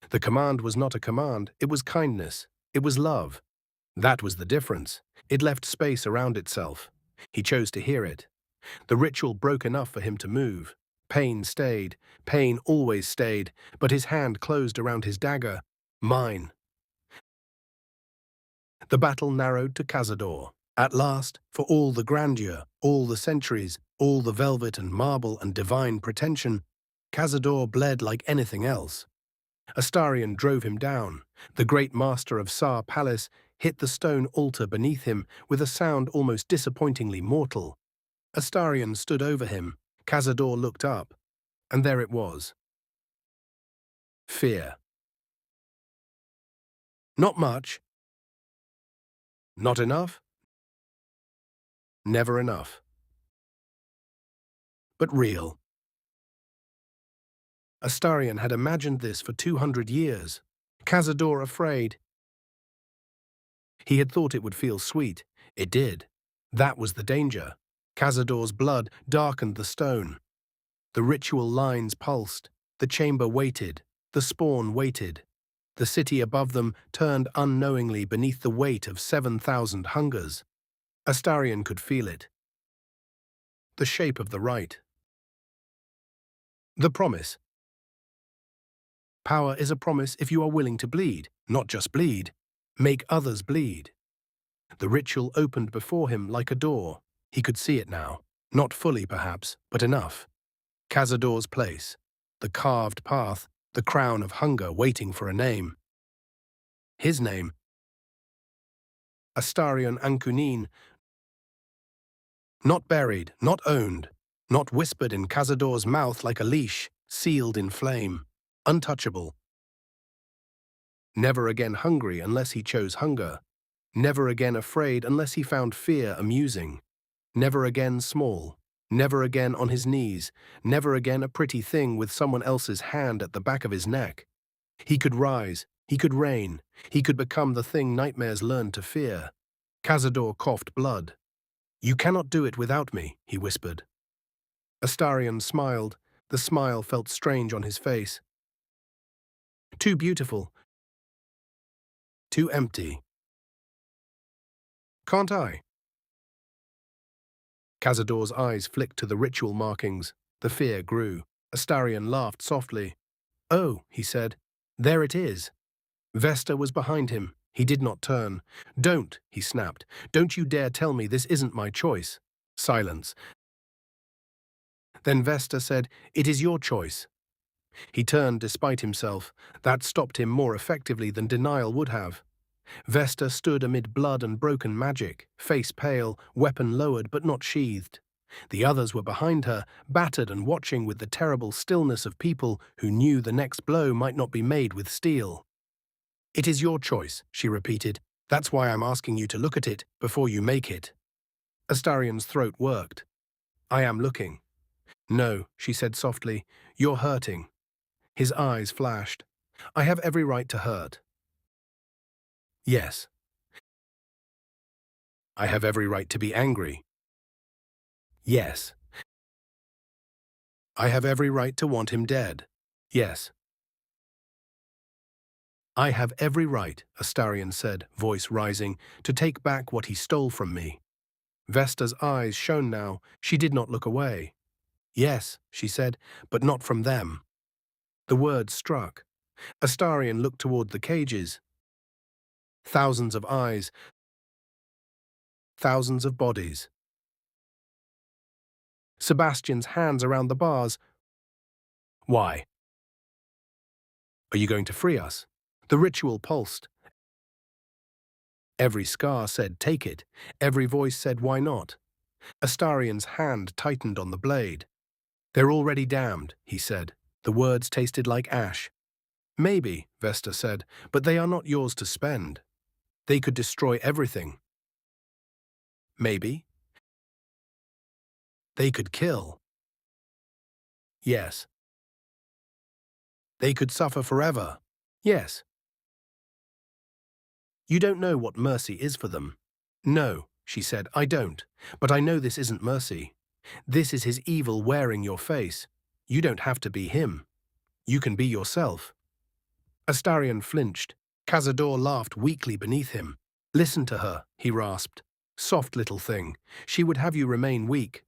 The command was not a command, it was kindness, it was love. That was the difference. It left space around itself. He chose to hear it. The ritual broke enough for him to move. Pain stayed, pain always stayed, but his hand closed around his dagger. Mine. The battle narrowed to Cazador. At last, for all the grandeur, all the centuries, all the velvet and marble and divine pretension, Cazador bled like anything else. Astarion drove him down. The great master of Sar Palace hit the stone altar beneath him with a sound almost disappointingly mortal. Astarion stood over him. Cazador looked up, and there it was. Fear. Not much. Not enough. Never enough. But real. Astarion had imagined this for 200 years. Cazador afraid. He had thought it would feel sweet. It did. That was the danger. Cazador's blood darkened the stone. The ritual lines pulsed. The chamber waited. The spawn waited. The city above them turned unknowingly beneath the weight of 7,000 hungers. Astarion could feel it. The shape of the rite. The promise. Power is a promise if you are willing to bleed, not just bleed. Make others bleed. The ritual opened before him like a door. He could see it now. Not fully, perhaps, but enough. Cazador's place. The carved path. The crown of hunger waiting for a name. His name. Astarion Ancunin. Not buried, not owned. Not whispered in Cazador's mouth like a leash, sealed in flame. Untouchable. Never again hungry unless he chose hunger. Never again afraid unless he found fear amusing. Never again small. Never again on his knees. Never again a pretty thing with someone else's hand at the back of his neck. He could rise. He could reign. He could become the thing nightmares learned to fear. Cazador coughed blood. "You cannot do it without me," he whispered. Astarion smiled. The smile felt strange on his face. Too beautiful. Too empty. Can't I? Cazador's eyes flicked to the ritual markings. The fear grew. Astarion laughed softly. "Oh," he said, "there it is." Vesta was behind him. He did not turn. "Don't," he snapped. "Don't you dare tell me this isn't my choice." Silence. Then Vesta said, "It is your choice." He turned despite himself. That stopped him more effectively than denial would have. Vesta stood amid blood and broken magic, face pale, weapon lowered but not sheathed. The others were behind her, battered and watching with the terrible stillness of people who knew the next blow might not be made with steel. "It is your choice," she repeated. "That's why I'm asking you to look at it before you make it." Astarion's throat worked. "I am looking." "No," she said softly. "You're hurting." His eyes flashed. "I have every right to hurt." "Yes." "I have every right to be angry." "Yes." "I have every right to want him dead." "Yes." "I have every right," Astarion said, voice rising, "to take back what he stole from me." Vesta's eyes shone now. She did not look away. "Yes," she said, "but not from them." The words struck. Astarion looked toward the cages. Thousands of eyes. Thousands of bodies. Sebastian's hands around the bars. "Why? Are you going to free us?" The ritual pulsed. Every scar said, "Take it." Every voice said, "Why not?" Astarion's hand tightened on the blade. "They're already damned," he said. The words tasted like ash. "Maybe," Vesta said, "but they are not yours to spend. They could destroy everything." "Maybe." "They could kill." "Yes." "They could suffer forever." "Yes." "You don't know what mercy is for them." "No," she said, "I don't. But I know this isn't mercy. This is his evil wearing your face. You don't have to be him. You can be yourself." Astarion flinched. Cazador laughed weakly beneath him. "Listen to her," he rasped. "Soft little thing. She would have you remain weak."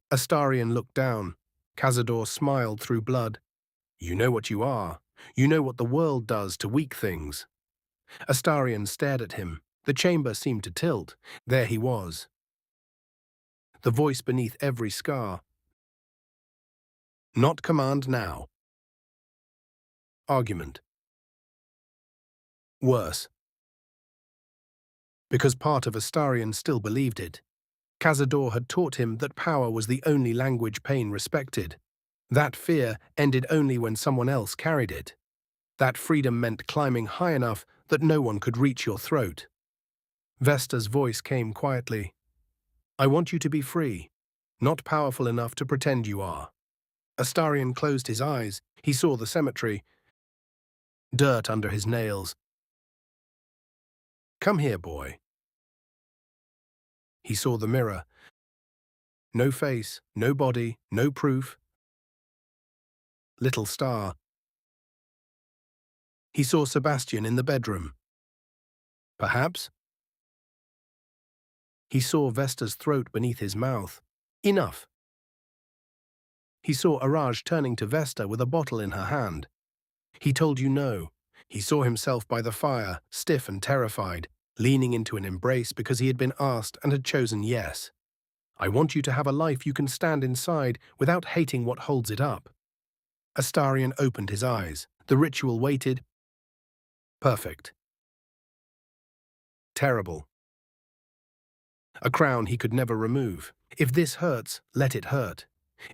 Astarion looked down. Cazador smiled through blood. "You know what you are. You know what the world does to weak things." Astarion stared at him. The chamber seemed to tilt. There he was. The voice beneath every scar. "Not command now." Argument. Worse. Because part of Astarion still believed it. Cazador had taught him that power was the only language pain respected. That fear ended only when someone else carried it. That freedom meant climbing high enough that no one could reach your throat. Vesta's voice came quietly. I want you to be free, not powerful enough to pretend you are. Astarion closed his eyes. He saw the cemetery, dirt under his nails. Come here, boy. He saw the mirror. No face, no body, no proof. Little star. He saw Sebastian in the bedroom. Perhaps? He saw Vesta's throat beneath his mouth. Enough. He saw Araj turning to Vesta with a bottle in her hand. He told you no. He saw himself by the fire, stiff and terrified, leaning into an embrace because he had been asked and had chosen yes. I want you to have a life you can stand inside without hating what holds it up. Astarion opened his eyes. The ritual waited. Perfect. Terrible. A crown he could never remove. If this hurts, let it hurt.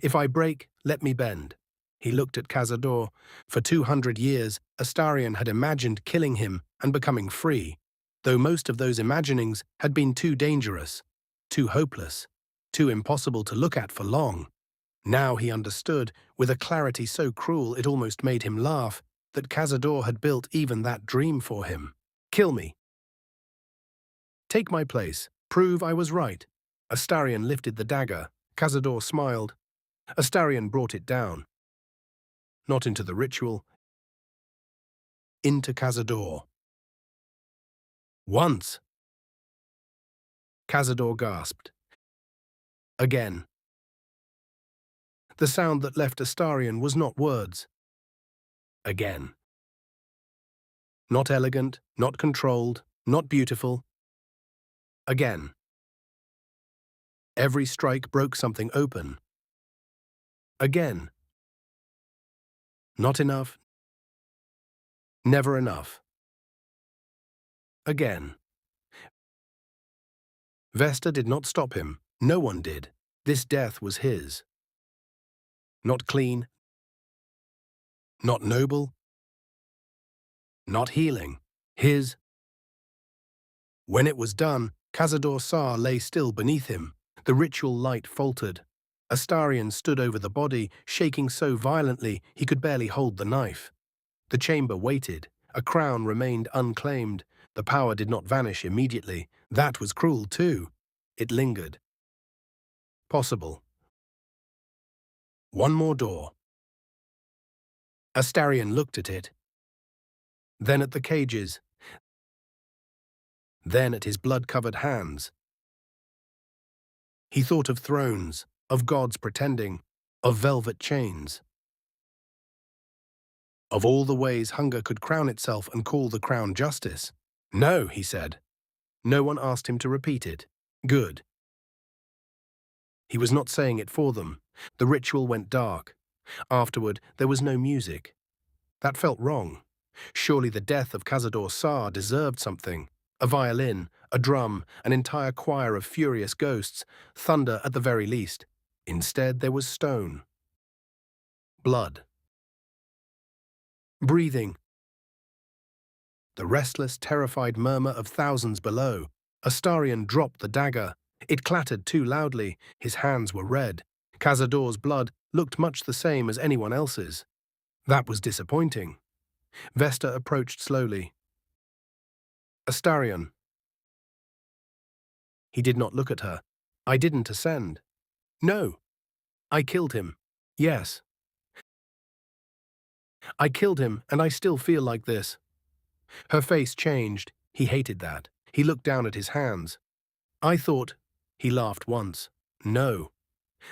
If I break, let me bend. He looked at Cazador. For 200 years, Astarion had imagined killing him and becoming free, though most of those imaginings had been too dangerous, too hopeless, too impossible to look at for long. Now he understood, with a clarity so cruel it almost made him laugh, that Cazador had built even that dream for him. Kill me. Take my place. Prove I was right. Astarion lifted the dagger. Cazador smiled. Astarion brought it down. Not into the ritual. Into Cazador. Once. Cazador gasped. Again. The sound that left Astarion was not words. Again. Not elegant, not controlled, not beautiful. Again. Every strike broke something open. Again. Not enough. Never enough. Again. Vesta did not stop him. No one did. This death was his. Not clean. Not noble. Not healing. His. When it was done, Cazador Sar lay still beneath him. The ritual light faltered. Astarion stood over the body, shaking so violently he could barely hold the knife. The chamber waited. A crown remained unclaimed. The power did not vanish immediately. That was cruel too. It lingered. Possible. One more door. Astarion looked at it. Then at the cages. Then at his blood-covered hands. He thought of thrones, of gods pretending, of velvet chains. Of all the ways hunger could crown itself and call the crown justice. No, he said. No one asked him to repeat it. Good. He was not saying it for them. The ritual went dark. Afterward, there was no music. That felt wrong. Surely the death of Cazador Sar deserved something. A violin, a drum, an entire choir of furious ghosts, thunder at the very least. Instead, there was stone. Blood. Breathing. The restless, terrified murmur of thousands below. Astarion dropped the dagger. It clattered too loudly. His hands were red. Cazador's blood looked much the same as anyone else's. That was disappointing. Vesta approached slowly. Astarion. He did not look at her. I didn't ascend. No. I killed him. Yes. I killed him, and I still feel like this. Her face changed. He hated that. He looked down at his hands. I thought. He laughed once. No.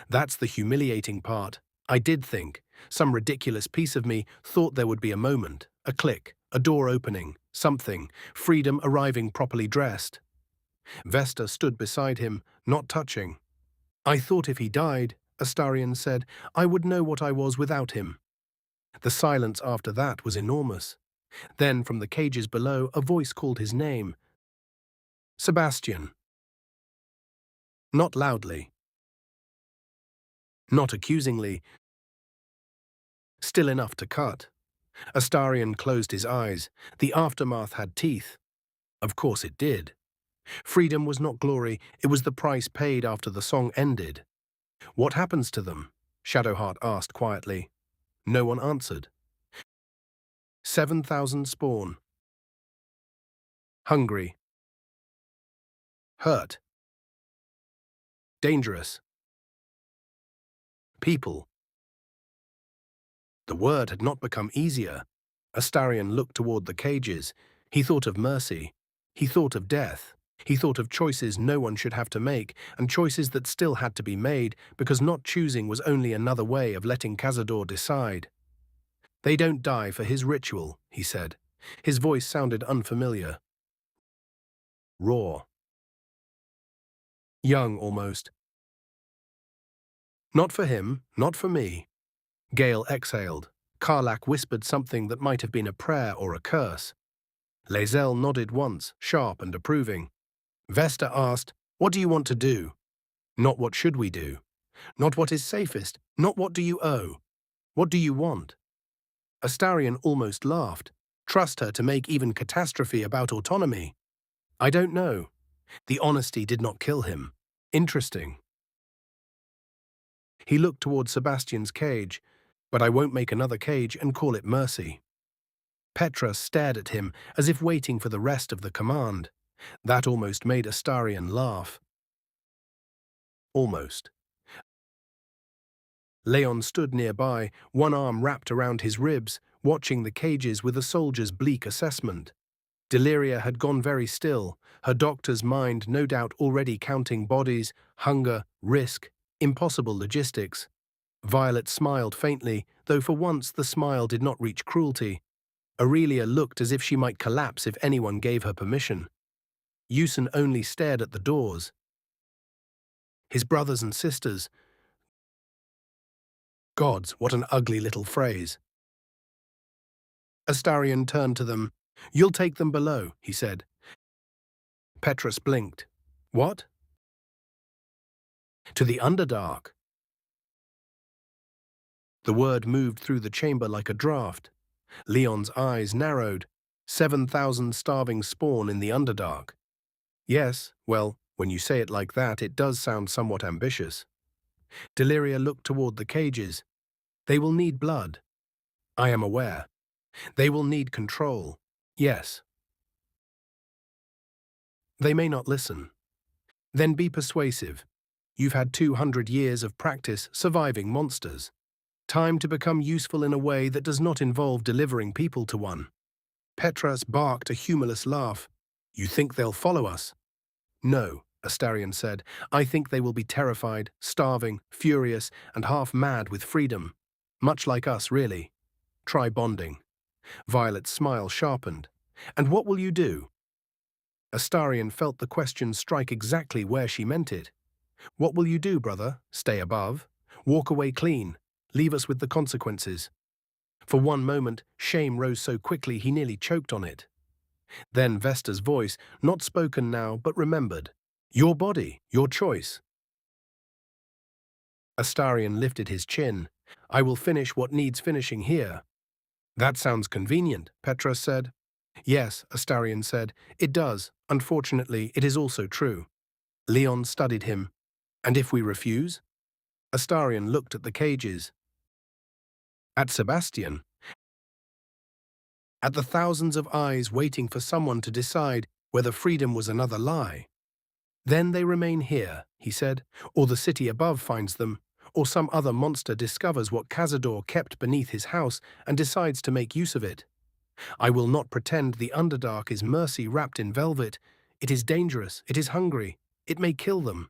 That's the humiliating part. I did think. Some ridiculous piece of me thought there would be a moment, a click, a door opening, something, freedom arriving properly dressed. Vesta stood beside him, not touching. I thought if he died, Astarion said, I would know what I was without him. The silence after that was enormous. Then from the cages below, a voice called his name. Sebastian. Not loudly. Not accusingly. Still enough to cut. Astarion closed his eyes. The aftermath had teeth. Of course it did. Freedom was not glory, it was the price paid after the song ended. What happens to them? Shadowheart asked quietly. No one answered. 7,000 spawn. Hungry. Hurt. Dangerous. People. The word had not become easier. Astarion looked toward the cages. He thought of mercy. He thought of death. He thought of choices no one should have to make, and choices that still had to be made because not choosing was only another way of letting Cazador decide. They don't die for his ritual, he said. His voice sounded unfamiliar. Raw. Young, almost. Not for him, not for me. Gale exhaled. Karlak whispered something that might have been a prayer or a curse. Lae'zel nodded once, sharp and approving. Vesta asked, "What do you want to do?" Not what should we do. Not what is safest. Not what do you owe. What do you want? Astarion almost laughed. Trust her to make even catastrophe about autonomy. I don't know. The honesty did not kill him. Interesting. He looked toward Sebastian's cage, but I won't make another cage and call it mercy. Petra stared at him as if waiting for the rest of the command. That almost made Astarion laugh. Almost. Leon stood nearby, one arm wrapped around his ribs, watching the cages with a soldier's bleak assessment. Deliria had gone very still, her doctor's mind no doubt already counting bodies, hunger, risk, impossible logistics. Violet smiled faintly, though for once the smile did not reach cruelty. Aurelia looked as if she might collapse if anyone gave her permission. Yusen only stared at the doors. His brothers and sisters. Gods, what an ugly little phrase. Astarion turned to them. You'll take them below, he said. Petrus blinked. What? To the Underdark. The word moved through the chamber like a draft. Leon's eyes narrowed. 7,000 starving spawn in the Underdark. Yes, well, when you say it like that, it does sound somewhat ambitious. Deliria looked toward the cages. They will need blood. I am aware. They will need control. Yes. They may not listen. Then be persuasive. You've had 200 years of practice surviving monsters. Time to become useful in a way that does not involve delivering people to one. Petras barked a humorless laugh. You think they'll follow us? No, Astarion said. I think they will be terrified, starving, furious, and half mad with freedom. Much like us, really. Try bonding. Violet's smile sharpened. And what will you do? Astarion felt the question strike exactly where she meant it. What will you do, brother? Stay above? Walk away clean? Leave us with the consequences? For one moment, shame rose so quickly he nearly choked on it. Then Vesta's voice, not spoken now but remembered. Your body, your choice. Astarion lifted his chin. I will finish what needs finishing here. That sounds convenient, Petrus said. Yes, Astarion said. It does. Unfortunately, it is also true. Leon studied him. And if we refuse? Astarion looked at the cages. At Sebastian. At the thousands of eyes waiting for someone to decide whether freedom was another lie. Then they remain here, he said, or the city above finds them, or some other monster discovers what Cazador kept beneath his house and decides to make use of it. I will not pretend the Underdark is mercy wrapped in velvet. It is dangerous, it is hungry, it may kill them.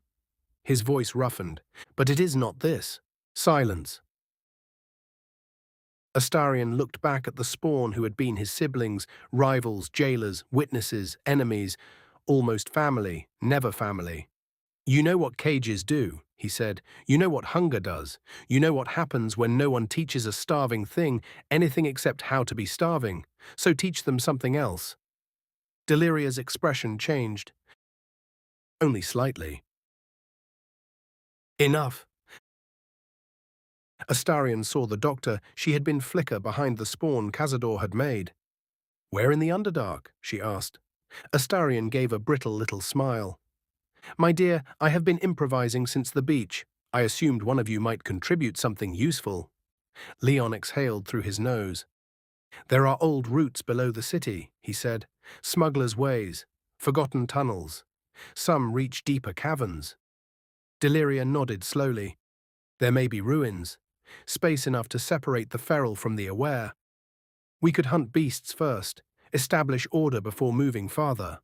His voice roughened. But it is not this. Silence. Astarion looked back at the spawn who had been his siblings, rivals, jailers, witnesses, enemies, almost family, never family. You know what cages do, he said. You know what hunger does. You know what happens when no one teaches a starving thing anything except how to be starving. So teach them something else. Deliria's expression changed. Only slightly. Enough. Astarion saw the doctor. She had been flicker behind the spawn Cazador had made. Where in the Underdark? She asked. Astarion gave a brittle little smile. My dear, I have been improvising since the beach. I assumed one of you might contribute something useful. Leon exhaled through his nose. There are old routes below the city, he said. Smugglers' ways, forgotten tunnels. Some reach deeper caverns. Deliria nodded slowly. There may be ruins, space enough to separate the feral from the aware. We could hunt beasts first, establish order before moving farther.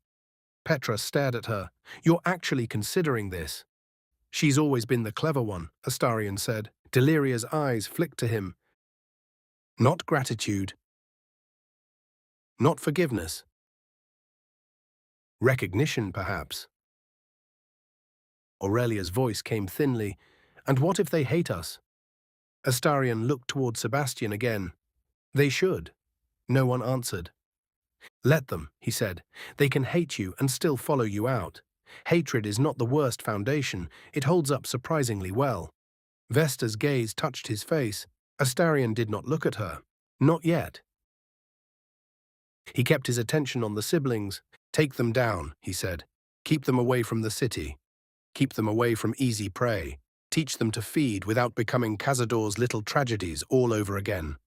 Petra stared at her. You're actually considering this? She's always been the clever one, Astarion said. Deliria's eyes flicked to him. Not gratitude. Not forgiveness. Recognition, perhaps. Aurelia's voice came thinly. And what if they hate us? Astarion looked toward Sebastian again. They should. No one answered. Let them, he said. They can hate you and still follow you out. Hatred is not the worst foundation. It holds up surprisingly well. Vesta's gaze touched his face. Astarion did not look at her. Not yet. He kept his attention on the siblings. Take them down, he said. Keep them away from the city. Keep them away from easy prey. Teach them to feed without becoming Cazador's little tragedies all over again.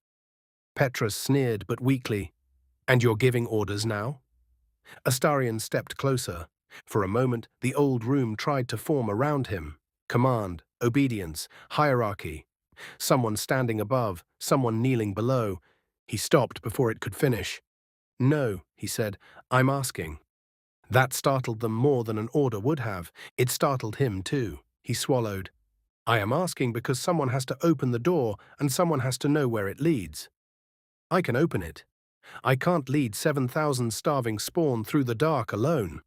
Petra sneered but weakly. And you're giving orders now? Astarion stepped closer. For a moment, the old room tried to form around him. Command, obedience, hierarchy. Someone standing above, someone kneeling below. He stopped before it could finish. No, he said, I'm asking. That startled them more than an order would have. It startled him too. He swallowed. I am asking because someone has to open the door and someone has to know where it leads. I can open it. I can't lead 7,000 starving spawn through the dark alone.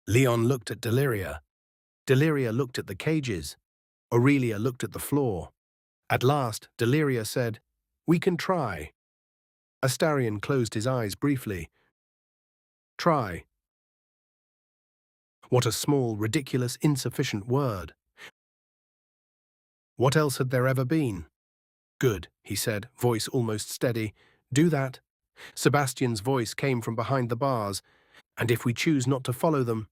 Leon looked at Deliria. Deliria looked at the cages. Aurelia looked at the floor. At last, Deliria said, We can try. Astarion closed his eyes briefly. Try. What a small, ridiculous, insufficient word. What else had there ever been? Good, he said, voice almost steady. Do that. Sebastian's voice came from behind the bars. And if we choose not to follow them?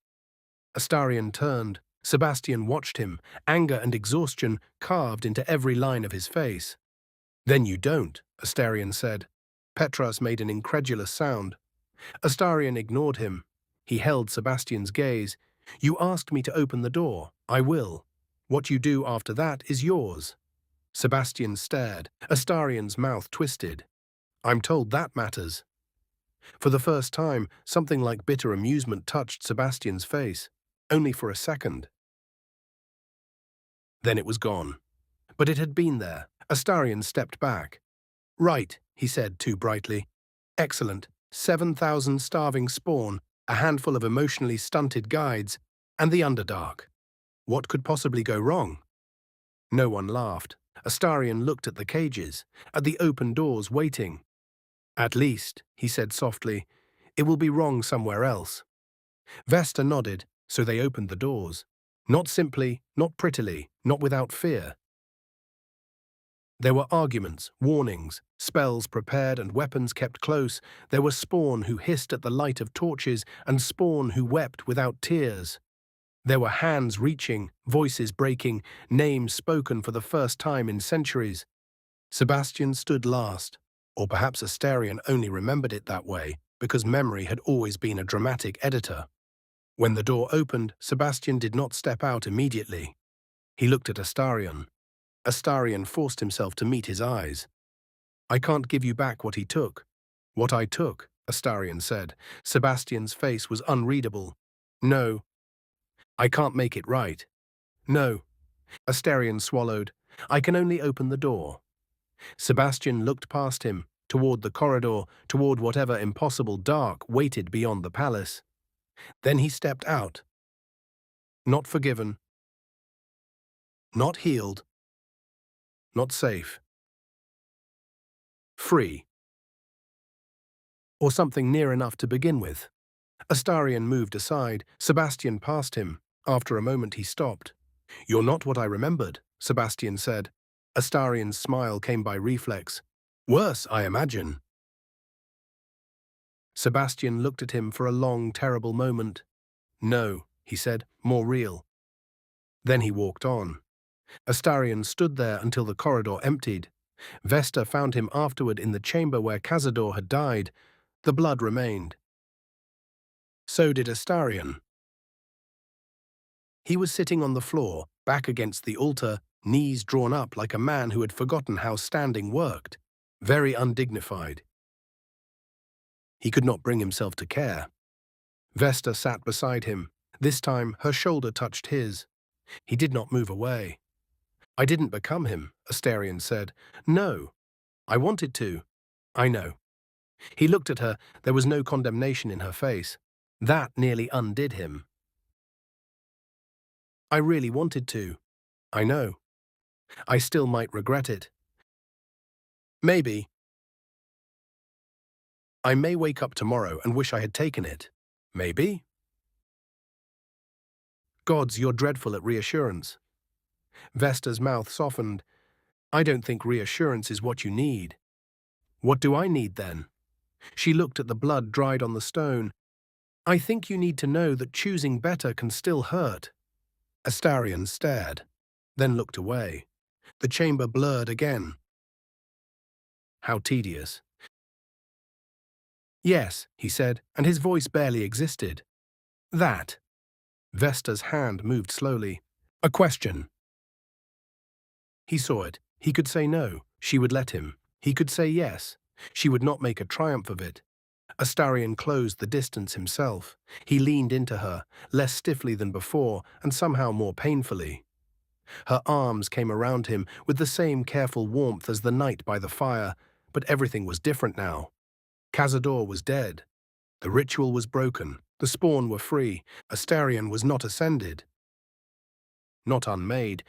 Astarion turned. Sebastian watched him, anger and exhaustion carved into every line of his face. Then you don't, Astarion said. Petras made an incredulous sound. Astarion ignored him. He held Sebastian's gaze. You asked me to open the door. I will. What you do after that is yours. Sebastian stared. Astarion's mouth twisted. I'm told that matters. For the first time, something like bitter amusement touched Sebastian's face. Only for a second. Then it was gone. But it had been there. Astarion stepped back. Right, he said too brightly. Excellent. 7,000 starving spawn, a handful of emotionally stunted guides, and the Underdark. What could possibly go wrong? No one laughed. Astarion looked at the cages, at the open doors waiting. At least, he said softly, it will be wrong somewhere else. Vesta nodded, so they opened the doors. Not simply, not prettily, not without fear. There were arguments, warnings, spells prepared and weapons kept close. There were spawn who hissed at the light of torches and spawn who wept without tears. There were hands reaching, voices breaking, names spoken for the first time in centuries. Sebastian stood last, or perhaps Astarion only remembered it that way, because memory had always been a dramatic editor. When the door opened, Sebastian did not step out immediately. He looked at Astarion. Astarion forced himself to meet his eyes. I can't give you back what he took. What I took, Astarion said. Sebastian's face was unreadable. No. I can't make it right. No. Astarion swallowed. I can only open the door. Sebastian looked past him, toward the corridor, toward whatever impossible dark waited beyond the palace. Then he stepped out. Not forgiven. Not healed. Not safe. Free. Or something near enough to begin with. Astarion moved aside. Sebastian passed him. After a moment he stopped. You're not what I remembered, Sebastian said. Astarion's smile came by reflex. Worse, I imagine. Sebastian looked at him for a long, terrible moment. "No," he said, "more real." Then he walked on. Astarion stood there until the corridor emptied. Vesta found him afterward in the chamber where Cazador had died. The blood remained. So did Astarion. He was sitting on the floor, back against the altar, knees drawn up like a man who had forgotten how standing worked, very undignified. He could not bring himself to care. Vesta sat beside him. This time her shoulder touched his. He did not move away. "I didn't become him," Astarion said. "No. I wanted to. I know." He looked at her. There was no condemnation in her face. That nearly undid him. "I really wanted to. I know. I still might regret it. Maybe. I may wake up tomorrow and wish I had taken it. Maybe." "Gods, you're dreadful at reassurance." Vesta's mouth softened. "I don't think reassurance is what you need." "What do I need then?" She looked at the blood dried on the stone. "I think you need to know that choosing better can still hurt." Astarion stared, then looked away. The chamber blurred again. How tedious. "Yes," he said, and his voice barely existed. "That." Vesta's hand moved slowly. "A question." He saw it. He could say no. She would let him. He could say yes. She would not make a triumph of it. Astarion closed the distance himself. He leaned into her, less stiffly than before, and somehow more painfully. Her arms came around him with the same careful warmth as the night by the fire, but everything was different now. Cazador was dead. The ritual was broken. The spawn were free. Astarion was not ascended. Not unmade.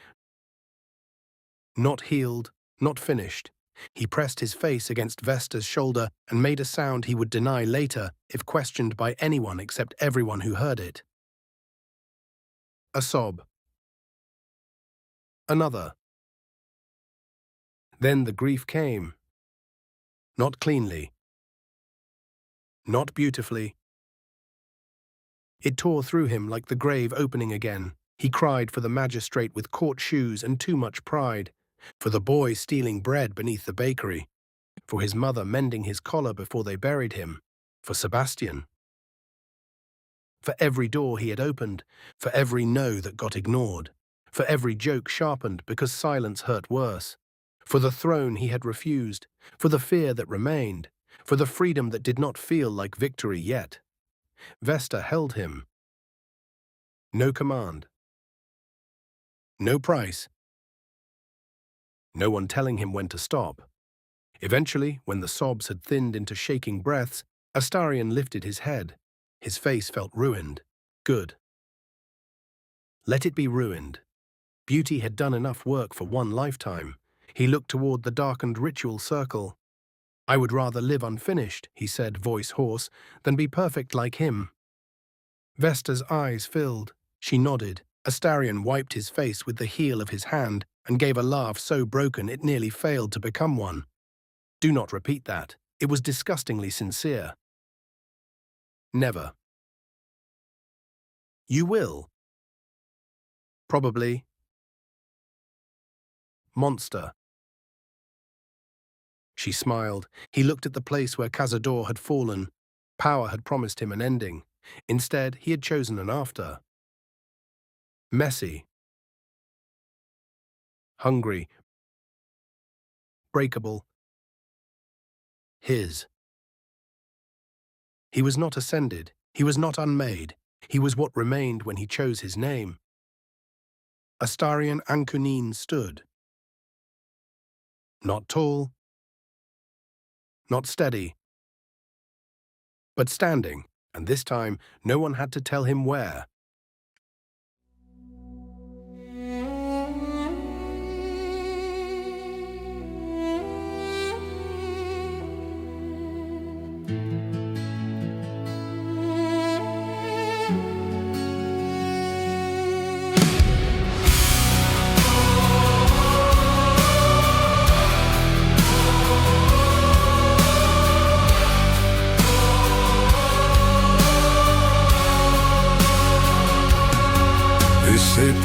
Not healed. Not finished. He pressed his face against Vesta's shoulder and made a sound he would deny later if questioned by anyone except everyone who heard it. A sob. Another. Then the grief came. Not cleanly. Not beautifully. It tore through him like the grave opening again. He cried for the magistrate with court shoes and too much pride, for the boy stealing bread beneath the bakery, for his mother mending his collar before they buried him, for Sebastian. For every door he had opened, for every no that got ignored, for every joke sharpened because silence hurt worse, for the throne he had refused, for the fear that remained, for the freedom that did not feel like victory yet. Vesta held him. No command. No price. No one telling him when to stop. Eventually, when the sobs had thinned into shaking breaths, Astarion lifted his head. His face felt ruined. Good. Let it be ruined. Beauty had done enough work for one lifetime. He looked toward the darkened ritual circle. "I would rather live unfinished," he said, voice hoarse, "than be perfect like him." Vesta's eyes filled. She nodded. Astarion wiped his face with the heel of his hand and gave a laugh so broken it nearly failed to become one. "Do not repeat that. It was disgustingly sincere." "Never." "You will." "Probably." "Monster." She smiled. He looked at the place where Cazador had fallen. Power had promised him an ending. Instead, he had chosen an after. Messy. Hungry. Breakable. His. He was not ascended. He was not unmade. He was what remained when he chose his name. Astarion Ancunin stood. Not tall. Not steady. But standing, and this time no one had to tell him where.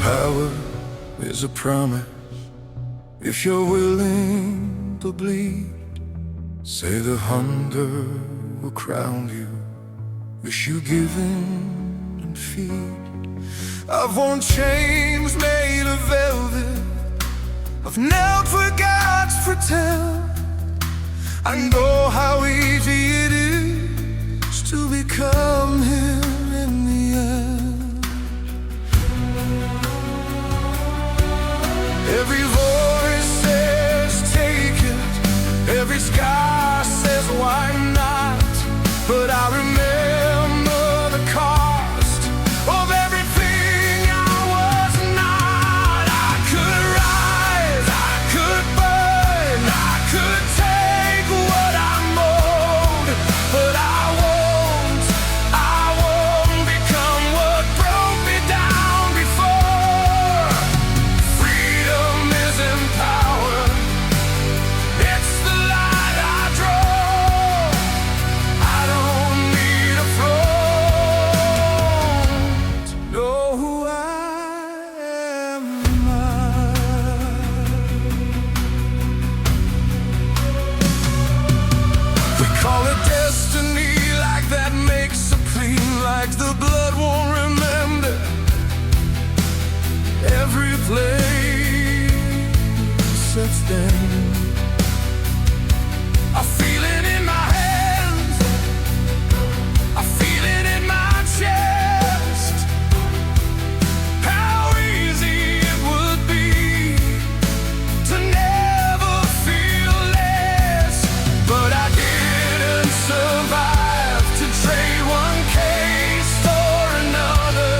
Power is a promise if you're willing to bleed. Say the hunger will crown you, wish you give in and feed. I've worn chains made of velvet, I've knelt for God's foretell. I know how easy it is to become Him in the end. Every voice says take it, every sky says why not. But I remember the cost of everything I was not. I could rise, I could burn, I could take what I'm owed, but I won't become what broke me down before. Freedom isn't power, it's the light I draw. I don't need a throne to know who I am. We call it destiny, like that makes a plea, like the blood won't remember every place that's then. I feel it in my hands, I feel it in my chest. How easy it would be to never feel less. But I didn't survive to trade one case for another.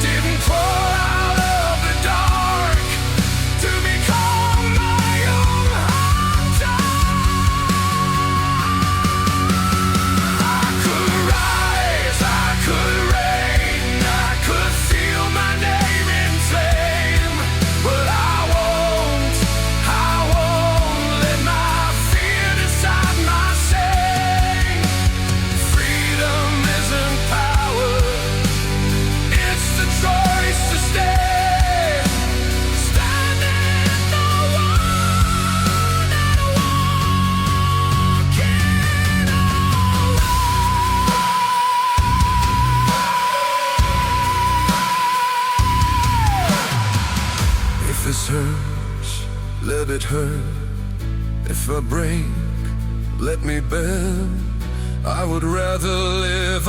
Didn't crawl out of the dark to become my own hunter. I could rise, I could reign, I could feel my name in flame. But I won't let my fear decide my shame. Freedom isn't power, it's the choice to stay. Standing in the one and walking alone. If this hurts, let it hurt. If I break, let me bend. I would rather live